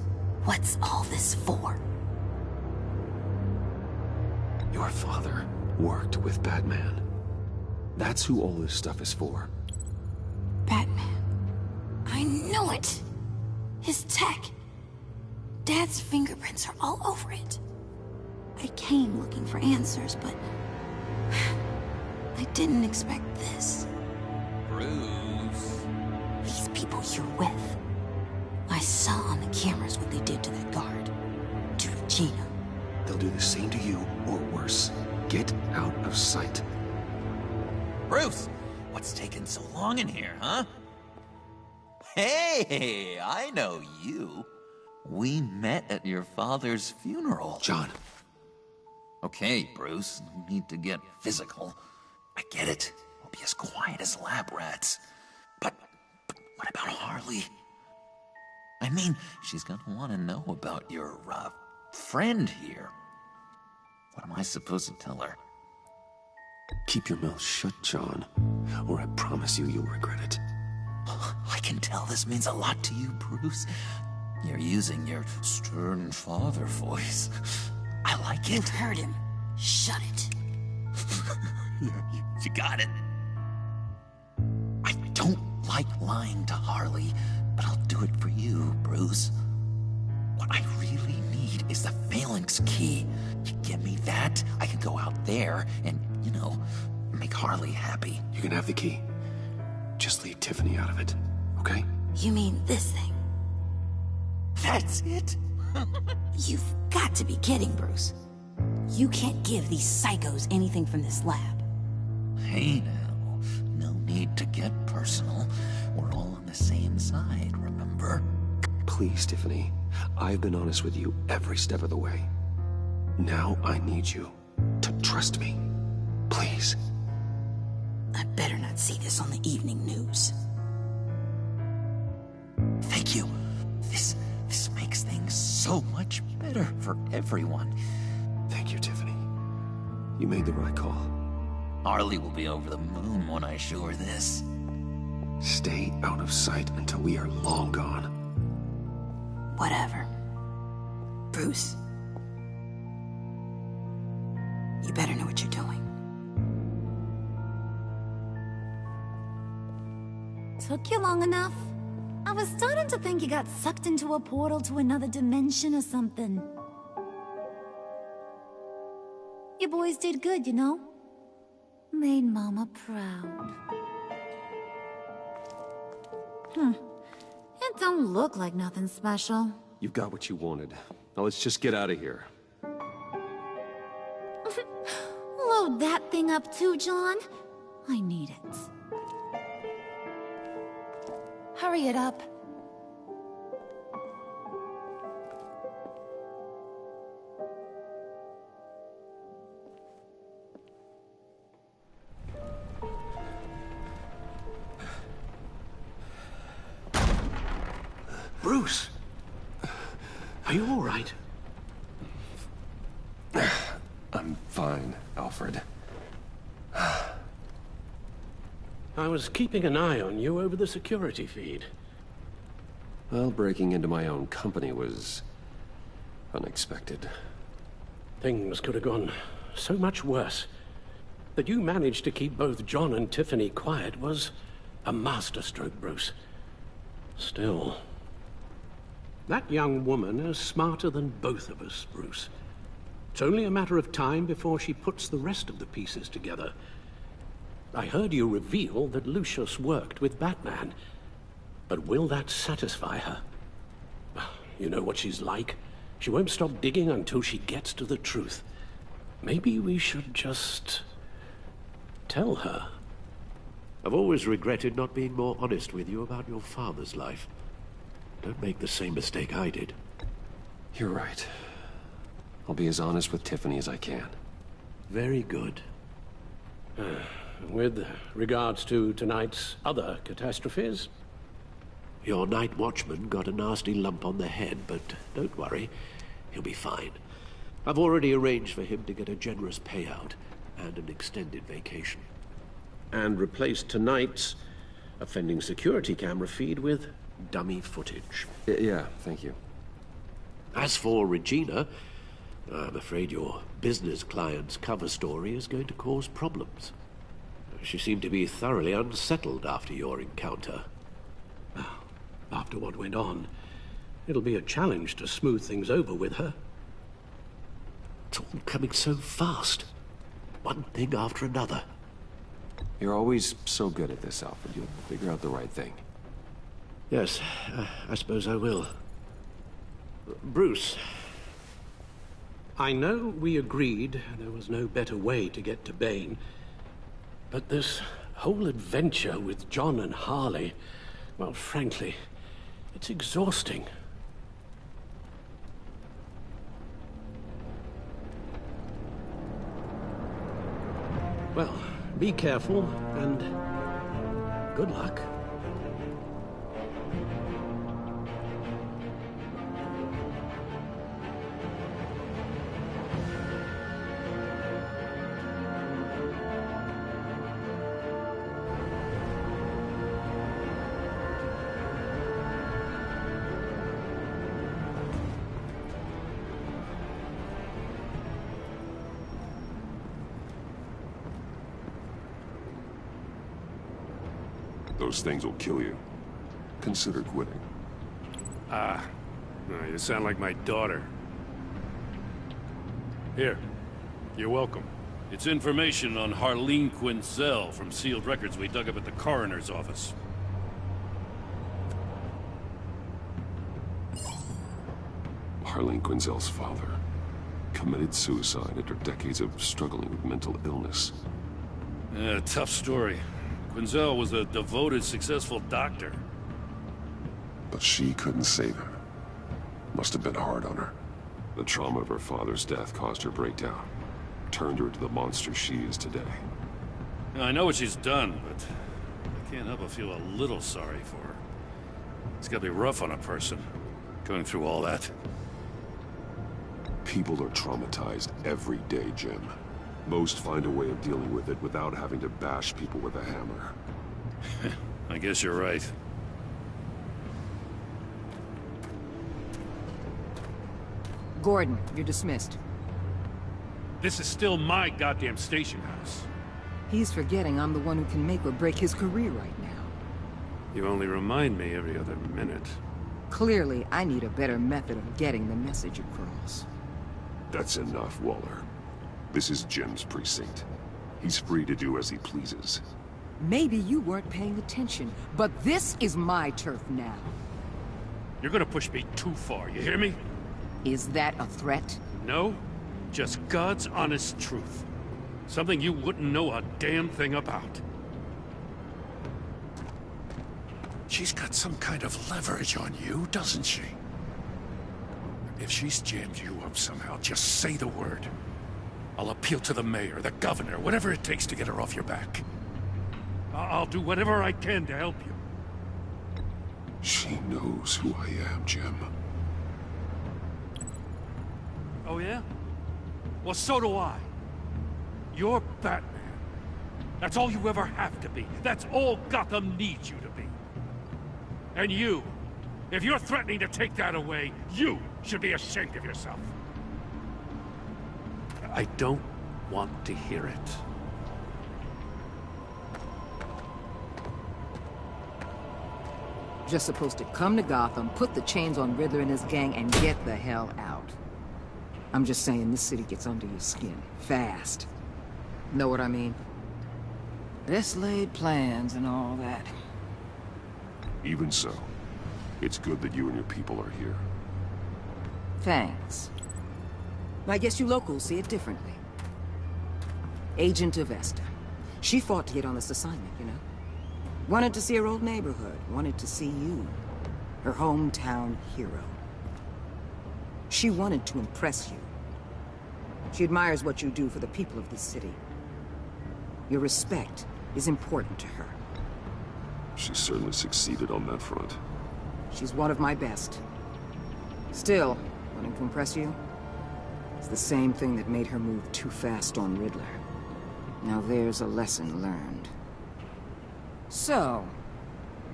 What's all this for? Your father worked with Batman. That's who all this stuff is for. Batman. I knew it! His tech. Dad's fingerprints are all over it. I came looking for answers, but I didn't expect this. Bruce. These people you're with. I saw on the cameras what they did to that guard. To Regina. They'll do the same to you, or worse. Get out of sight. Bruce! What's taking so long in here, huh? Hey, I know you. We met at your father's funeral. John. Okay, Bruce, no need to get physical. I get it. We'll be as quiet as lab rats. But what about Harley? I mean, she's gonna want to know about your, friend here. What am I supposed to tell her? Keep your mouth shut, John, or I promise you you'll regret it. I can tell this means a lot to you, Bruce. You're using your stern father voice. I like it. You heard him. Shut it. You got it. I don't like lying to Harley, but I'll do it for you, Bruce. What I really need is the phalanx key. You give me that, I can go out there and, make Harley happy. You can have the key. Just leave Tiffany out of it, okay? You mean this thing? That's it? You've got to be kidding, Bruce. You can't give these psychos anything from this lab. Hey now, no need to get personal. We're all on the same side, remember? Please, Tiffany. I've been honest with you every step of the way. Now I need you to trust me. Please. I better not see this on the evening news. so much better for everyone. Thank you, Tiffany. You made the right call. Harley will be over the moon when I show her this. Stay out of sight until we are long gone. Whatever. Bruce. You better know what you're doing. Took you long enough? I was starting to think you got sucked into a portal to another dimension or something. You boys did good, you know? Made Mama proud. It don't look like nothing special. You've got what you wanted. Now let's just get out of here. Load that thing up too, John. I need it. Hurry it up. Bruce! Are you all right? I'm fine, Alfred. I was keeping an eye on you over the security feed. Well, breaking into my own company was unexpected. Things could have gone so much worse. That you managed to keep both John and Tiffany quiet was a masterstroke, Bruce. Still, that young woman is smarter than both of us, Bruce. It's only a matter of time before she puts the rest of the pieces together. I heard you reveal that Lucius worked with Batman. But will that satisfy her? You know what she's like. She won't stop digging until she gets to the truth. Maybe we should just tell her. I've always regretted not being more honest with you about your father's life. Don't make the same mistake I did. You're right. I'll be as honest with Tiffany as I can. Very good. With regards to tonight's other catastrophes? Your night watchman got a nasty lump on the head, but don't worry. He'll be fine. I've already arranged for him to get a generous payout and an extended vacation. And replaced tonight's offending security camera feed with dummy footage. Yeah, thank you. As for Regina, I'm afraid your business client's cover story is going to cause problems. She seemed to be thoroughly unsettled after your encounter. After what went on, it'll be a challenge to smooth things over with her. It's all coming so fast. One thing after another. You're always so good at this, Alfred. You'll figure out the right thing. Yes, I suppose I will. Bruce. I know we agreed there was no better way to get to Bane, but this whole adventure with John and Harley, well, frankly, it's exhausting. Well, be careful, and good luck. Those things will kill you. Consider quitting. No, you sound like my daughter. Here. You're welcome. It's information on Harleen Quinzel from sealed records we dug up at the coroner's office. Harleen Quinzel's father committed suicide after decades of struggling with mental illness. Yeah, tough story. Quinzel was a devoted, successful doctor. But she couldn't save him. Must have been hard on her. The trauma of her father's death caused her breakdown. Turned her into the monster she is today. Now, I know what she's done, but I can't help but feel a little sorry for her. It's gotta be rough on a person, going through all that. People are traumatized every day, Jim. Most find a way of dealing with it without having to bash people with a hammer. I guess you're right. Gordon, you're dismissed. This is still my goddamn station house. He's forgetting I'm the one who can make or break his career right now. You only remind me every other minute. Clearly, I need a better method of getting the message across. That's enough, Waller. This is Jim's precinct. He's free to do as he pleases. Maybe you weren't paying attention, but this is my turf now. You're gonna push me too far, you hear me? Is that a threat? No, just God's honest truth. Something you wouldn't know a damn thing about. She's got some kind of leverage on you, doesn't she? If she's jammed you up somehow, just say the word. I'll appeal to the mayor, the governor, whatever it takes to get her off your back. I'll do whatever I can to help you. She knows who I am, Jim. Oh yeah? Well, so do I. You're Batman. That's all you ever have to be. That's all Gotham needs you to be. And you, if you're threatening to take that away, you should be ashamed of yourself. I don't want to hear it. Just supposed to come to Gotham, put the chains on Riddler and his gang, and get the hell out. I'm just saying, this city gets under your skin. Fast. Know what I mean? Best laid plans and all that. Even so, it's good that you and your people are here. Thanks. I guess you locals see it differently. Agent Avesta. She fought to get on this assignment, you know? Wanted to see her old neighborhood. Wanted to see you. Her hometown hero. She wanted to impress you. She admires what you do for the people of this city. Your respect is important to her. She certainly succeeded on that front. She's one of my best. Still, wanting to impress you? It's the same thing that made her move too fast on Riddler. Now there's a lesson learned. So,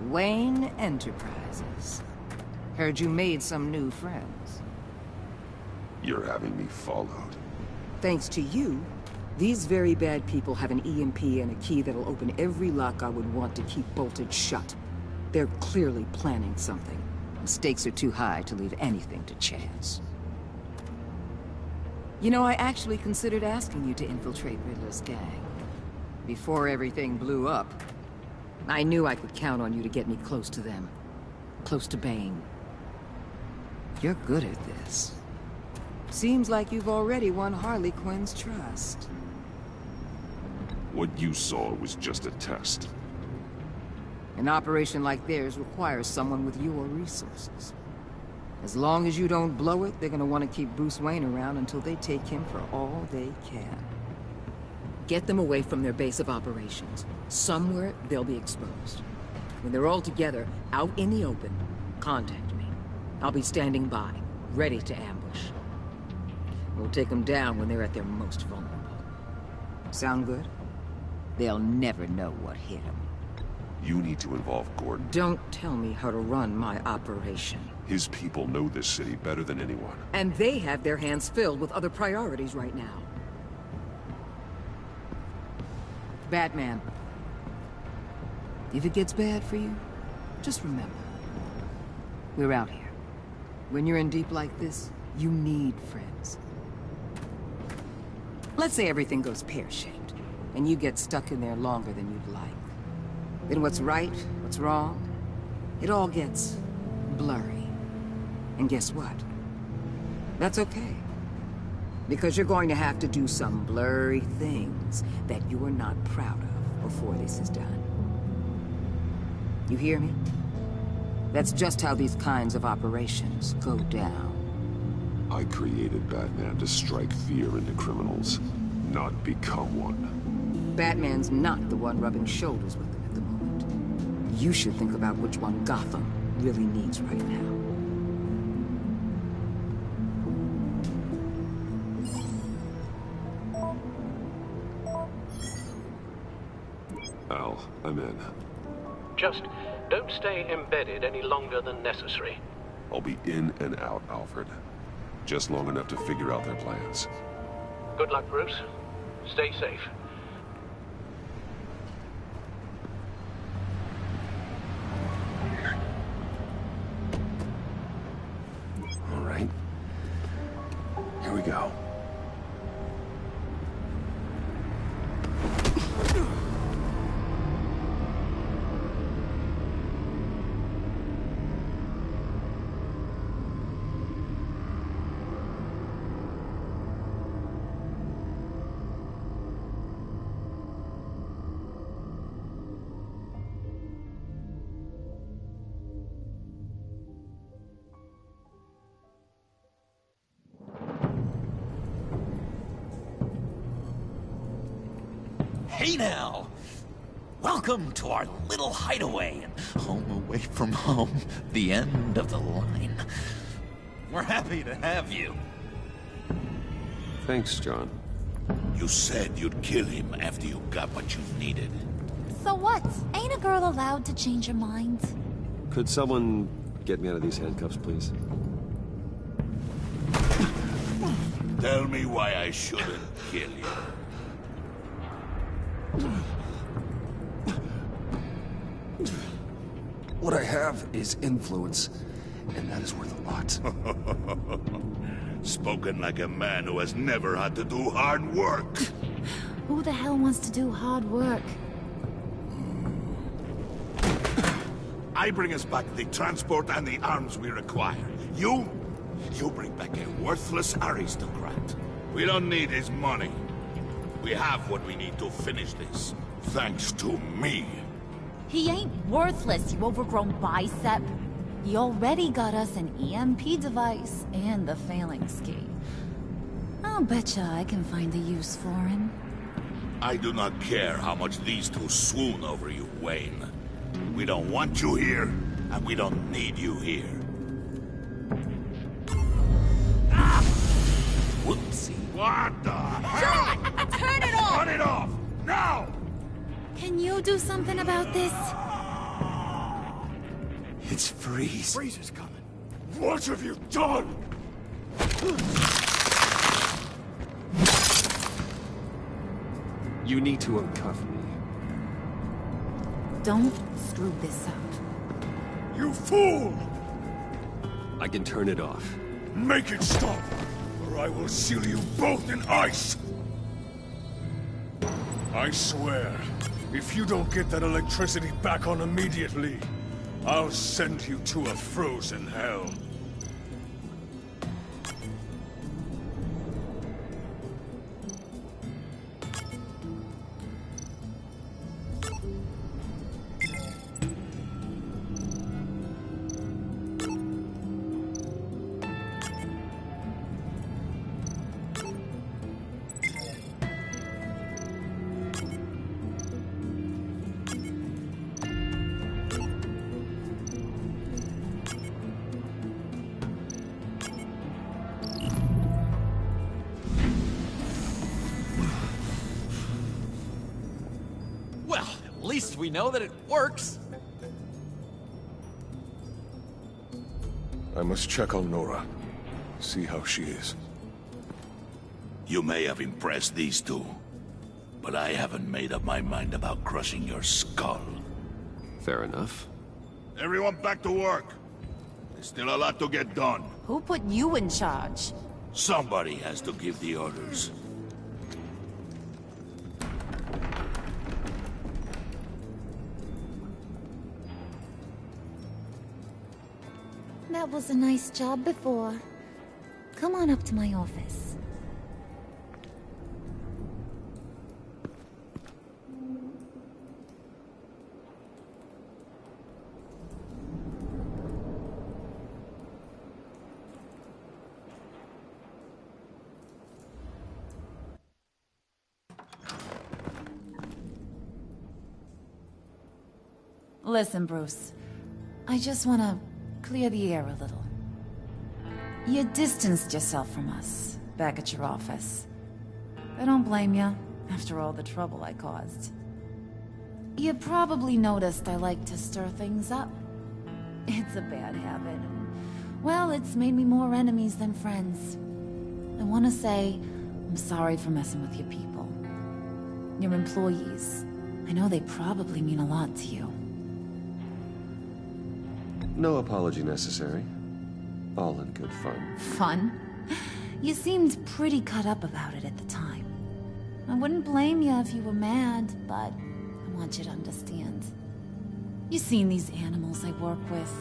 Wayne Enterprises. Heard you made some new friends. You're having me followed. Thanks to you, these very bad people have an EMP and a key that'll open every lock I would want to keep bolted shut. They're clearly planning something. The stakes are too high to leave anything to chance. You know, I actually considered asking you to infiltrate Riddler's gang. Before everything blew up, I knew I could count on you to get me close to them. Close to Bane. You're good at this. Seems like you've already won Harley Quinn's trust. What you saw was just a test. An operation like theirs requires someone with your resources. As long as you don't blow it, they're gonna want to keep Bruce Wayne around until they take him for all they can. Get them away from their base of operations. Somewhere they'll be exposed. When they're all together, out in the open, contact me. I'll be standing by, ready to ambush. We'll take them down when they're at their most vulnerable. Sound good? They'll never know what hit them. You need to involve Gordon. Don't tell me how to run my operation. His people know this city better than anyone. And they have their hands filled with other priorities right now. Batman. If it gets bad for you, just remember. We're out here. When you're in deep like this, you need friends. Let's say everything goes pear-shaped, and you get stuck in there longer than you'd like. Then what's right, what's wrong, it all gets blurry. And guess what? That's okay. Because you're going to have to do some blurry things that you're not proud of before this is done. You hear me? That's just how these kinds of operations go down. I created Batman to strike fear into criminals, not become one. Batman's not the one rubbing shoulders with them at the moment. You should think about which one Gotham really needs right now. deal. I'm in. Just don't stay embedded any longer than necessary. I'll be in and out, Alfred. Just long enough to figure out their plans. Good luck, Bruce. Stay safe. All right. Here we go. Hey now! Welcome to our little hideaway and home away from home, the end of the line. We're happy to have you. Thanks, John. You said you'd kill him after you got what you needed. So what? Ain't a girl allowed to change her mind? Could someone get me out of these handcuffs, please? Tell me why I shouldn't kill you. What I have is influence, and that is worth a lot. Spoken like a man who has never had to do hard work. Who the hell wants to do hard work? I bring us back the transport and the arms we require. You bring back a worthless aristocrat. We don't need his money. We have what we need to finish this. Thanks to me. He ain't worthless, you overgrown bicep. He already got us an EMP device and the phalanx key. I'll betcha I can find a use for him. I do not care how much these two swoon over you, Wayne. We don't want you here, and we don't need you here. Ah! Whoopsie. What the hell? Turn it off! Turn it off! Now! Can you do something about this? It's Freeze. Freeze is coming. What have you done? You need to uncuff me. Don't screw this up. You fool! I can turn it off. Make it stop, or I will seal you both in ice! I swear, if you don't get that electricity back on immediately, I'll send you to a frozen hell. At least we know that it works. I must check on Nora. See how she is. You may have impressed these two, but I haven't made up my mind about crushing your skull. Fair enough. Everyone back to work. There's still a lot to get done. Who put you in charge? Somebody has to give the orders. That was a nice job before. Come on up to my office. Listen, Bruce. I just want to clear the air a little. You distanced yourself from us, back at your office. I don't blame you, after all the trouble I caused. You probably noticed I like to stir things up. It's a bad habit. Well, it's made me more enemies than friends. I want to say I'm sorry for messing with your people. Your employees. I know they probably mean a lot to you. No apology necessary. All in good fun. Fun? You seemed pretty cut up about it at the time. I wouldn't blame you if you were mad, but I want you to understand. You've seen these animals I work with.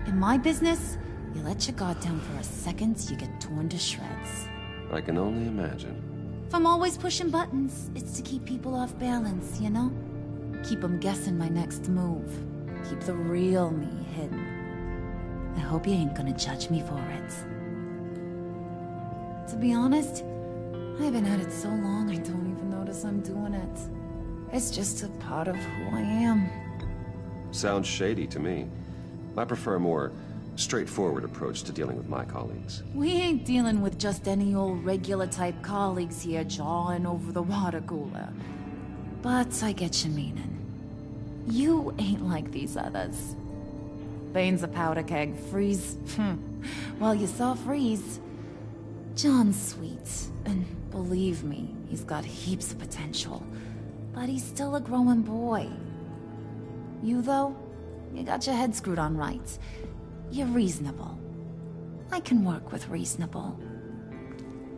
In my business, you let your guard down for a second, you get torn to shreds. I can only imagine. If I'm always pushing buttons, it's to keep people off balance, you know? Keep them guessing my next move. Keep the real me hidden. I hope you ain't gonna judge me for it. To be honest, I've been at it so long I don't even notice I'm doing it. It's just a part of who I am. Sounds shady to me. I prefer a more straightforward approach to dealing with my colleagues. We ain't dealing with just any old regular type colleagues here jawing over the water cooler. But I get your meaning. You ain't like these others. Bane's a powder keg, Freeze. Well, you saw Freeze. John's sweet, and believe me, he's got heaps of potential. But he's still a growing boy. You, though, you got your head screwed on right. You're reasonable. I can work with reasonable.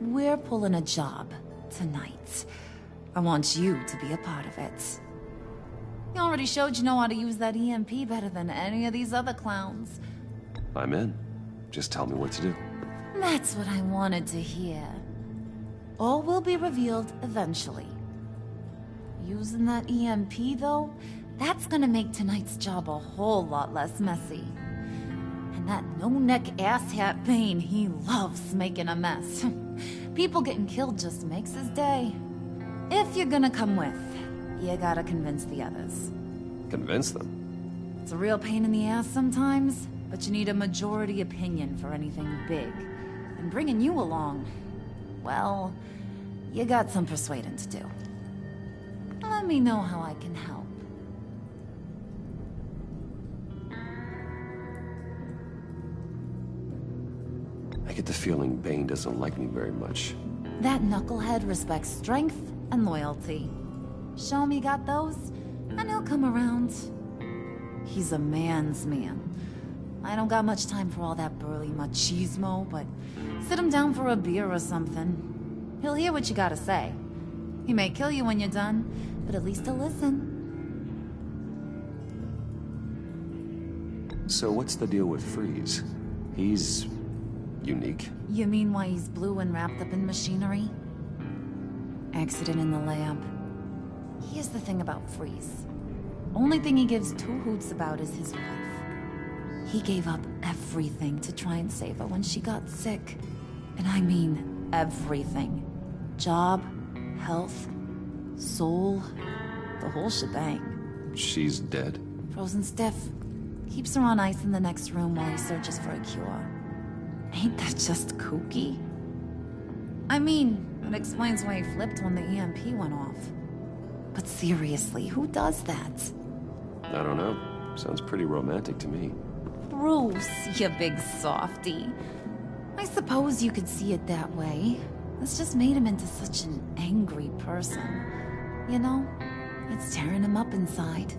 We're pulling a job tonight. I want you to be a part of it. You already showed you know how to use that EMP better than any of these other clowns. I'm in. Just tell me what to do. That's what I wanted to hear. All will be revealed eventually. Using that EMP, though, that's gonna make tonight's job a whole lot less messy. And that no-neck asshat Bane, he loves making a mess. People getting killed just makes his day. If you're gonna come with, you gotta convince the others. Convince them? It's a real pain in the ass sometimes, but you need a majority opinion for anything big. And bringing you along, well, you got some persuading to do. Let me know how I can help. I get the feeling Bane doesn't like me very much. That knucklehead respects strength and loyalty. Show him you got those, and he'll come around. He's a man's man. I don't got much time for all that burly machismo, but sit him down for a beer or something. He'll hear what you gotta say. He may kill you when you're done, but at least he'll listen. So what's the deal with Freeze? He's unique. You mean why he's blue and wrapped up in machinery? Accident in the lab. Here's the thing about Freeze. Only thing he gives two hoots about is his wife. He gave up everything to try and save her when she got sick. And I mean everything. Job, health, soul, the whole shebang. She's dead? Frozen stiff. Keeps her on ice in the next room while he searches for a cure. Ain't that just kooky? I mean, it explains why he flipped when the EMP went off. But seriously, who does that? I don't know. Sounds pretty romantic to me. Bruce, you big softy. I suppose you could see it that way. It's just made him into such an angry person. You know, it's tearing him up inside.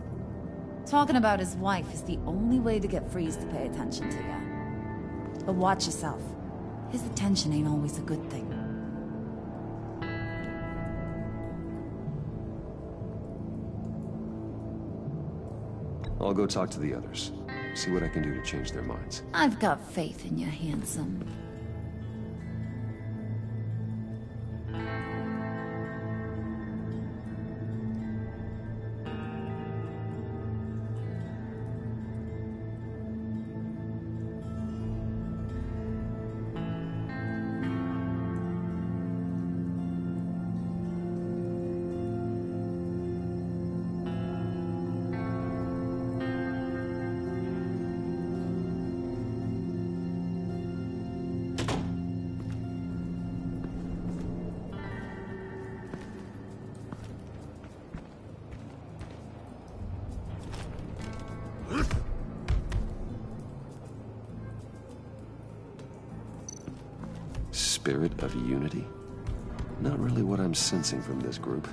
Talking about his wife is the only way to get Freeze to pay attention to you. But watch yourself. His attention ain't always a good thing. I'll go talk to the others. See what I can do to change their minds. I've got faith in you, handsome. spirit of unity? Not really what I'm sensing from this group.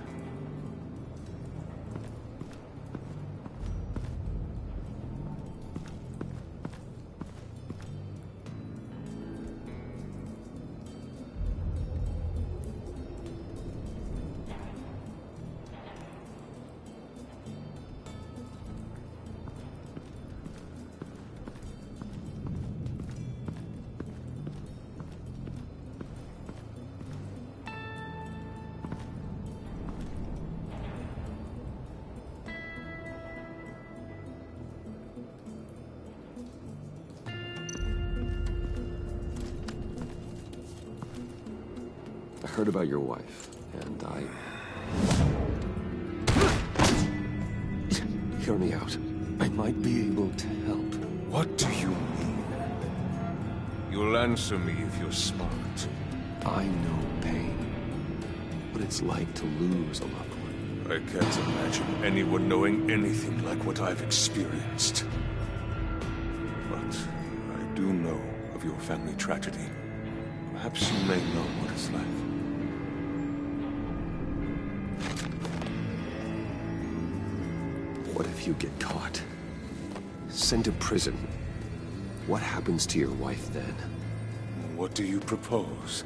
I heard about your wife, and Hear me out. I might be able to help. What do you mean? You'll answer me if you're smart. I know pain. What it's like to lose a loved one. I can't imagine anyone knowing anything like what I've experienced. But I do know of your family tragedy. Perhaps you may know what it's like. What if you get caught? Sent to prison? What happens to your wife then? What do you propose?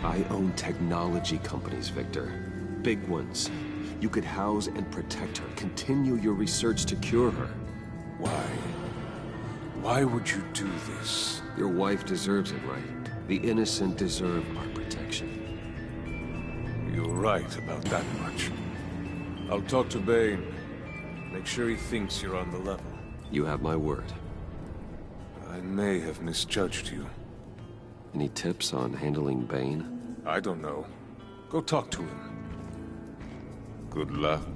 I own technology companies, Victor. Big ones. You could house and protect her, continue your research to cure her. Why? Why would you do this? Your wife deserves it, right? The innocent deserve our protection. You're right about that much. I'll talk to Bane. Make sure he thinks you're on the level. You have my word. I may have misjudged you. Any tips on handling Bane? I don't know. Go talk to him. Good luck.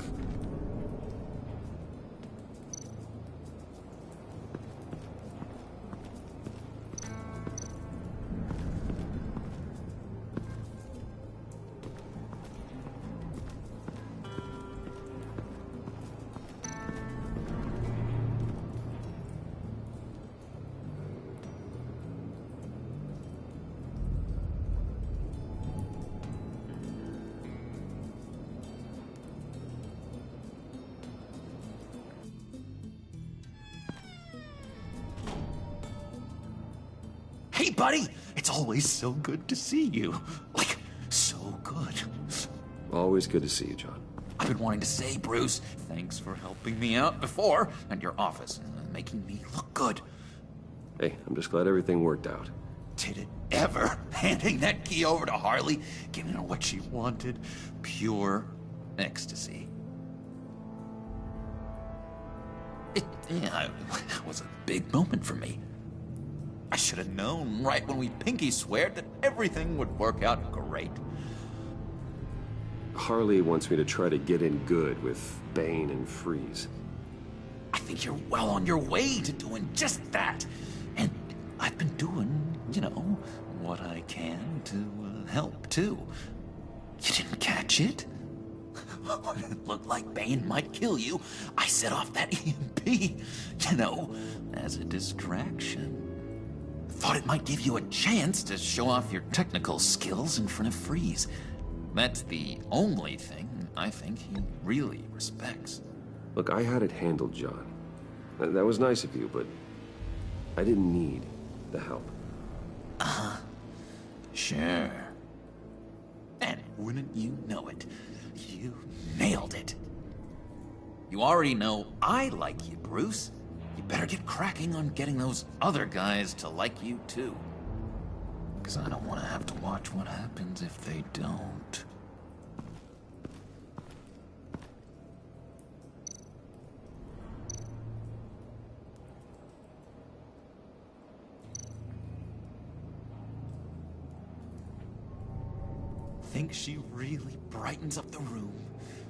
Hey, buddy! It's always so good to see you. Like, so good. Always good to see you, John. I've been wanting to say, Bruce, thanks for helping me out before at your office and making me look good. Hey, I'm just glad everything worked out. Did it ever? Handing that key over to Harley, giving her what she wanted. Pure ecstasy. It was a big moment for me. I should have known right when we pinky sweared that everything would work out great. Harley wants me to try to get in good with Bane and Freeze. I think you're well on your way to doing just that. And I've been doing, you know, what I can to help, too. You didn't catch it? When it looked like Bane might kill you, I set off that EMP, you know, as a distraction. Thought it might give you a chance to show off your technical skills in front of Freeze. That's the only thing I think he really respects. Look, I had it handled, John. That was nice of you, but I didn't need the help. Uh-huh. Sure. And wouldn't you know it, you nailed it. You already know I like you, Bruce. You better get cracking on getting those other guys to like you, too. Because I don't want to have to watch what happens if they don't. Think she really brightens up the room?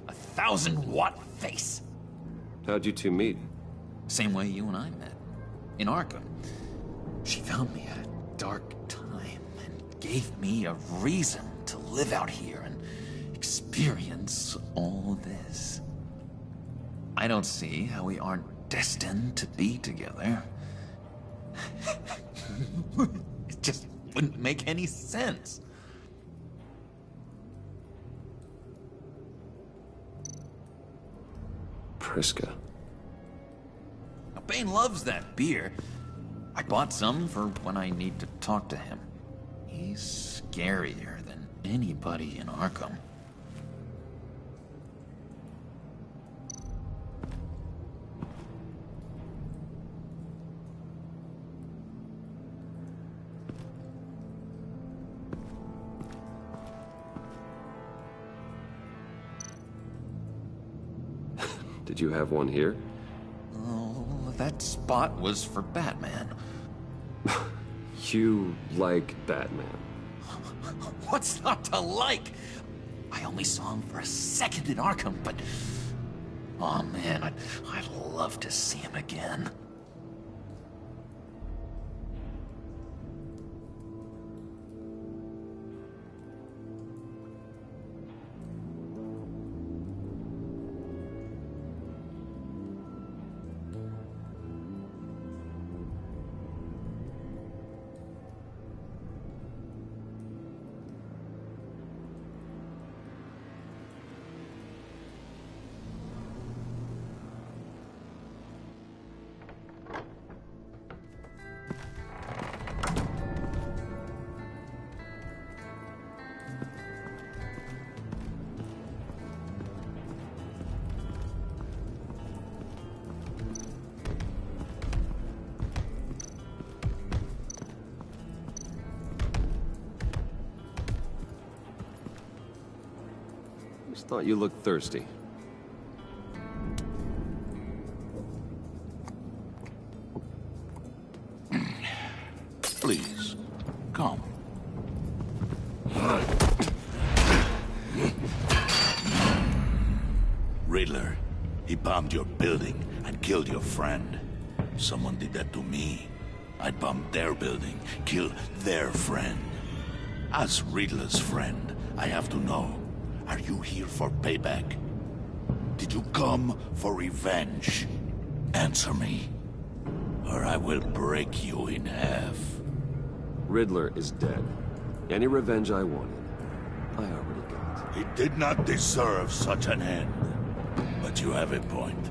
1,000-watt face! How'd you two meet? Same way you and I met. In Arkham. She found me at a dark time and gave me a reason to live out here and experience all this. I don't see how we aren't destined to be together. It just wouldn't make any sense. Priska. Now, Bane loves that beer. I bought some for when I need to talk to him. He's scarier than anybody in Arkham. Did you have one here? Oh, that spot was for Batman. You like Batman? What's not to like? I only saw him for a second in Arkham, but... oh man, I'd love to see him again. Just thought you looked thirsty. Please, come. Riddler, he bombed your building and killed your friend. Someone did that to me. I bombed their building, killed their friend. As Riddler's friend, I have to know, are you here for payback? Did you come for revenge? Answer me, or I will break you in half. Riddler is dead. Any revenge I wanted, I already got. He did not deserve such an end. But you have a point.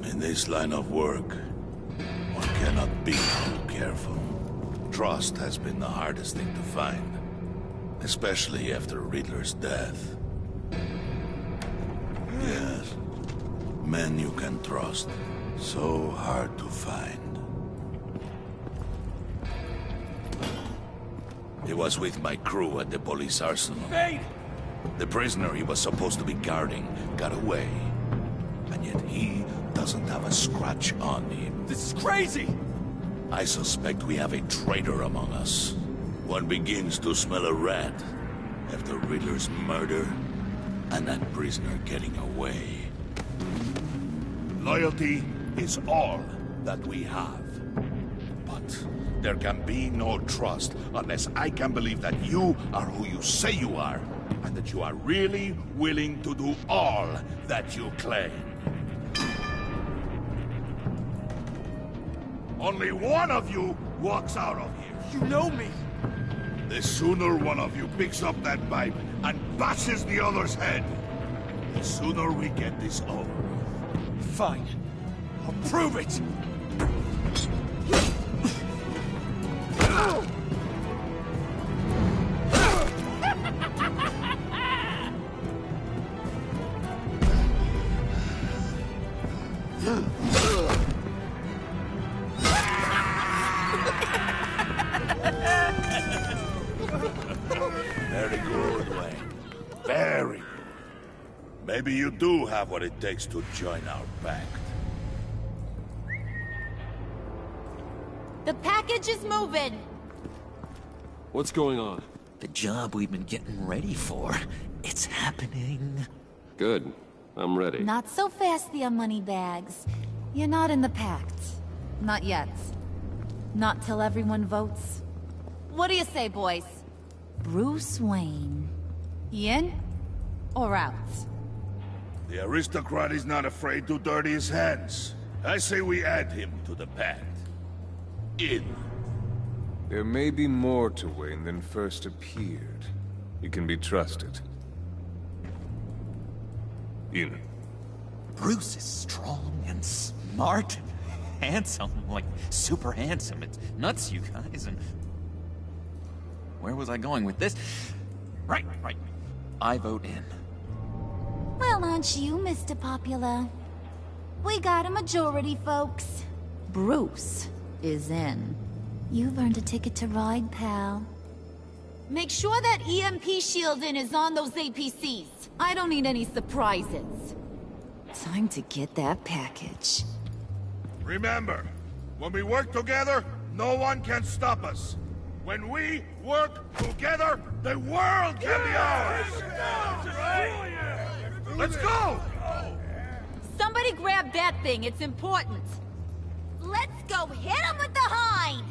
In this line of work, one cannot be too careful. Trust has been the hardest thing to find, especially after Riddler's death. Yes, men you can trust, so hard to find. He was with my crew at the police arsenal. Hey! The prisoner he was supposed to be guarding got away. And yet he doesn't have a scratch on him. This is crazy! I suspect we have a traitor among us. One begins to smell a rat after Riddler's murder and that prisoner getting away. Loyalty is all that we have. But there can be no trust unless I can believe that you are who you say you are, and that you are really willing to do all that you claim. Only one of you walks out of here. You know me. The sooner one of you picks up that pipe and bashes the other's head, the sooner we get this over. Fine. I'll prove it! Very good, Wayne. Very good. Maybe you do have what it takes to join our pact. The package is moving. What's going on? The job we've been getting ready for. It's happening. Good. I'm ready. Not so fast, the Moneybags. You're not in the pact. Not yet. Not till everyone votes. What do you say, boys? Bruce Wayne. In or out? The aristocrat is not afraid to dirty his hands. I say we add him to the pact. in. There may be more to Wayne than first appeared. He can be trusted. In. Bruce is strong and smart and handsome, like super handsome. It's nuts, you guys, and... Where was I going with this? Right. I vote in. Well, aren't you, Mr. Popular? We got a majority, folks. Bruce is in. You've earned a ticket to ride, pal. Make sure that EMP shielding is on those APCs. I don't need any surprises. Time to get that package. Remember, when we work together, no one can stop us. When we work together, the world can be ours! Let's go! Somebody grab that thing, it's important. Let's go hit him with the hind!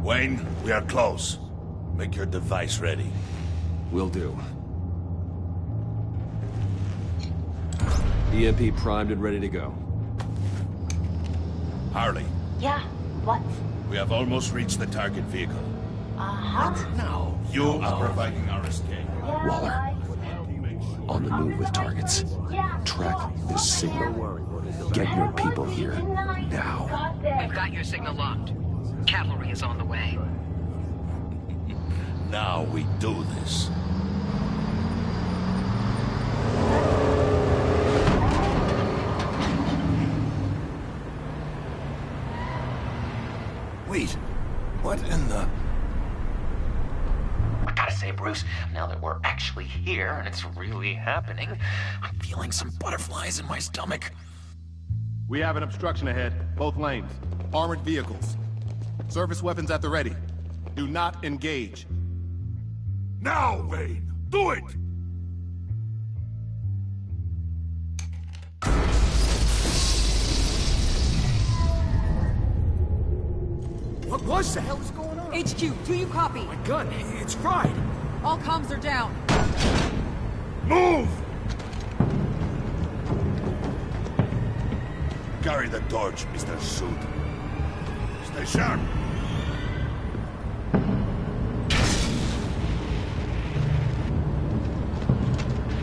Wayne, we are close. Make your device ready. Will do. EMP primed and ready to go. Harley. Yeah, what? We have almost reached the target vehicle. Uh-huh. No. You are providing our escape. Waller. On the move with targets. Track this signal. Get your people here. Now. We've got your signal locked. Cavalry is on the way. Now we do this. Wait, what in the... I gotta say, Bruce, now that we're actually here and it's really happening, I'm feeling some butterflies in my stomach. We have an obstruction ahead, both lanes. Armored vehicles. Service weapons at the ready. Do not engage. Now, Vane! Do it! What the hell is going on? HQ, do you copy? My gun, it's fried. All comms are down. Move! Carry the torch, Mr. Suit. Stay sharp.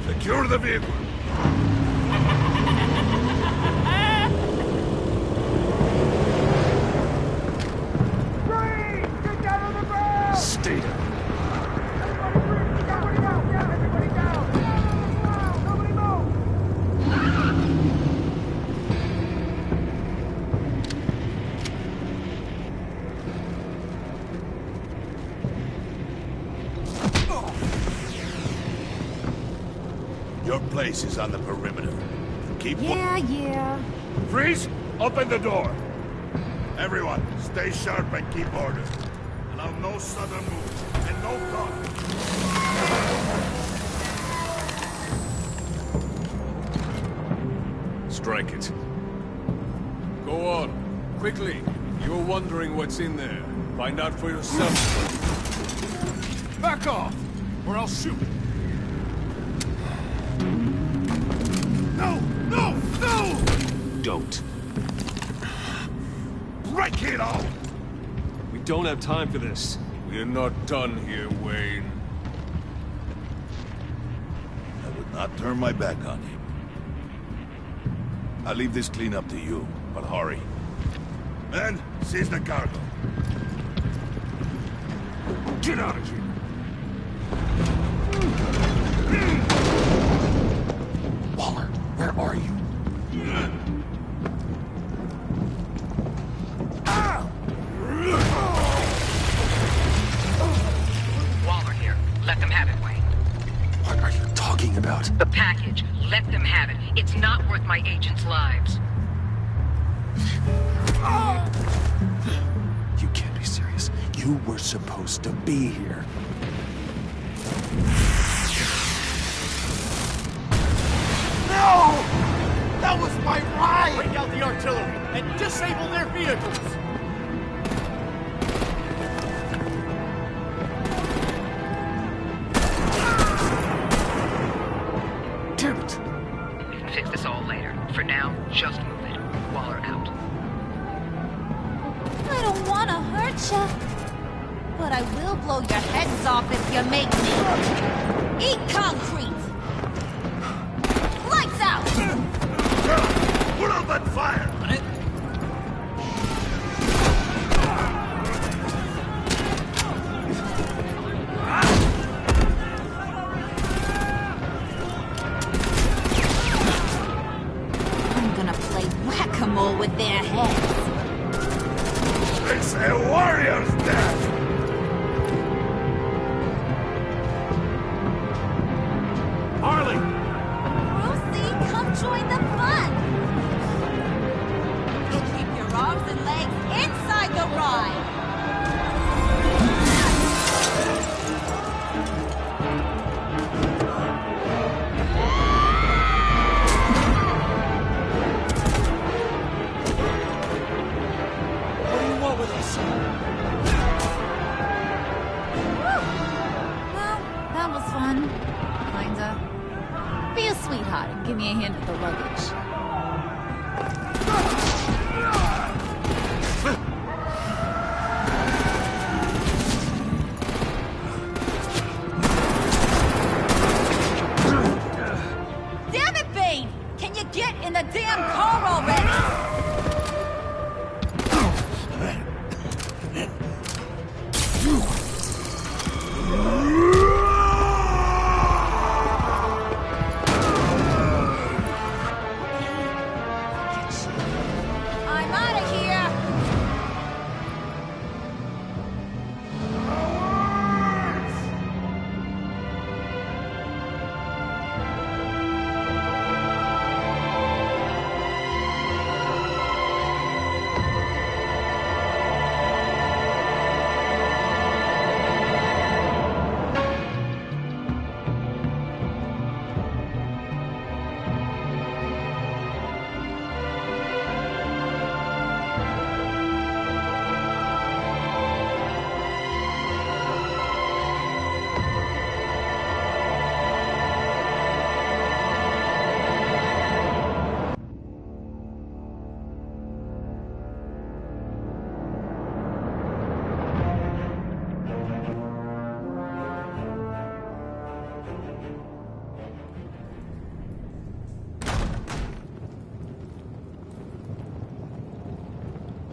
Secure the vehicle. Stay down. Your place is on the perimeter. Keep... Yeah. Freeze! Open the door! Everyone, stay sharp and keep order. Allow no sudden moves, and no talking. Strike it. Go on. Quickly. You're wondering what's in there. Find out for yourself. Back off, or I'll shoot. No! Don't. Break it off! We don't have time for this. We're not done here, Wayne. I would not turn my back on him. I'll leave this clean up to you, but hurry. Men, seize the cargo. Get out of here! are you? Waller here. Let them have it, Wayne. What are you talking about? The package. Let them have it. It's not worth my agents' lives. You can't be serious. You were supposed to be here. No! That was my ride! Bring out the artillery and disable their vehicles! Damn it! We can fix this all later. For now, just move it. Waller out. I don't want to hurt you, but I will blow your heads off if you make me. Eat concrete! Lights out! Put up that fire! On it. I'm gonna play whack-a-mole with their heads. It's a warrior's death! Harley! Brucey, come join the fun! You'll keep your arms and legs inside the ride! What do you want with us? Well, that was fun. Kinda. Be a sweetheart and give me a hand with the luggage. Damn it, Bane! Can you get in the damn car already? I'm out of here!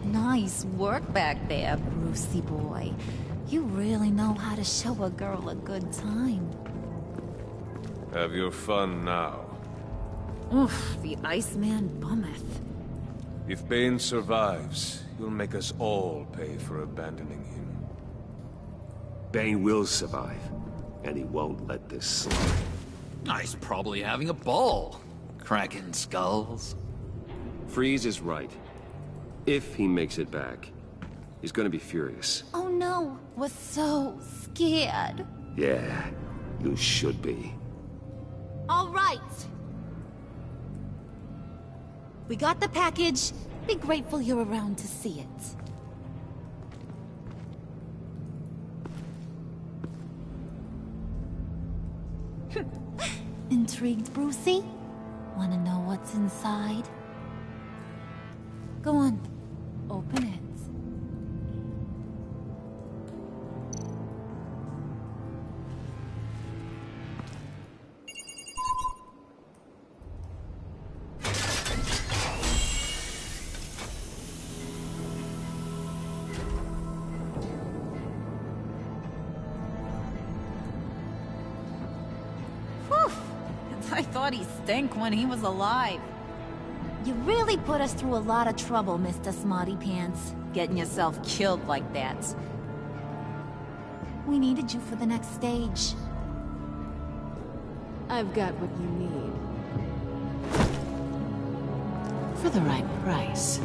Nice work back there, Brucey boy. You really know how to show a girl a good time. Have your fun now. Oof, the Iceman bummeth. If Bane survives, you'll make us all pay for abandoning him. Bane will survive, and he won't let this slide. He's probably having a ball. Cracking skulls. Freeze is right. If he makes it back, he's gonna be furious. Oh no, we're so scared. Yeah, you should be. All right. We got the package. Be grateful you're around to see it. Intrigued, Brucey? Wanna know what's inside? Go on. Open it. I thought he stank when he was alive. You really put us through a lot of trouble, Mr. Smarty Pants. Getting yourself killed like that. We needed you for the next stage. I've got what you need. For the right price.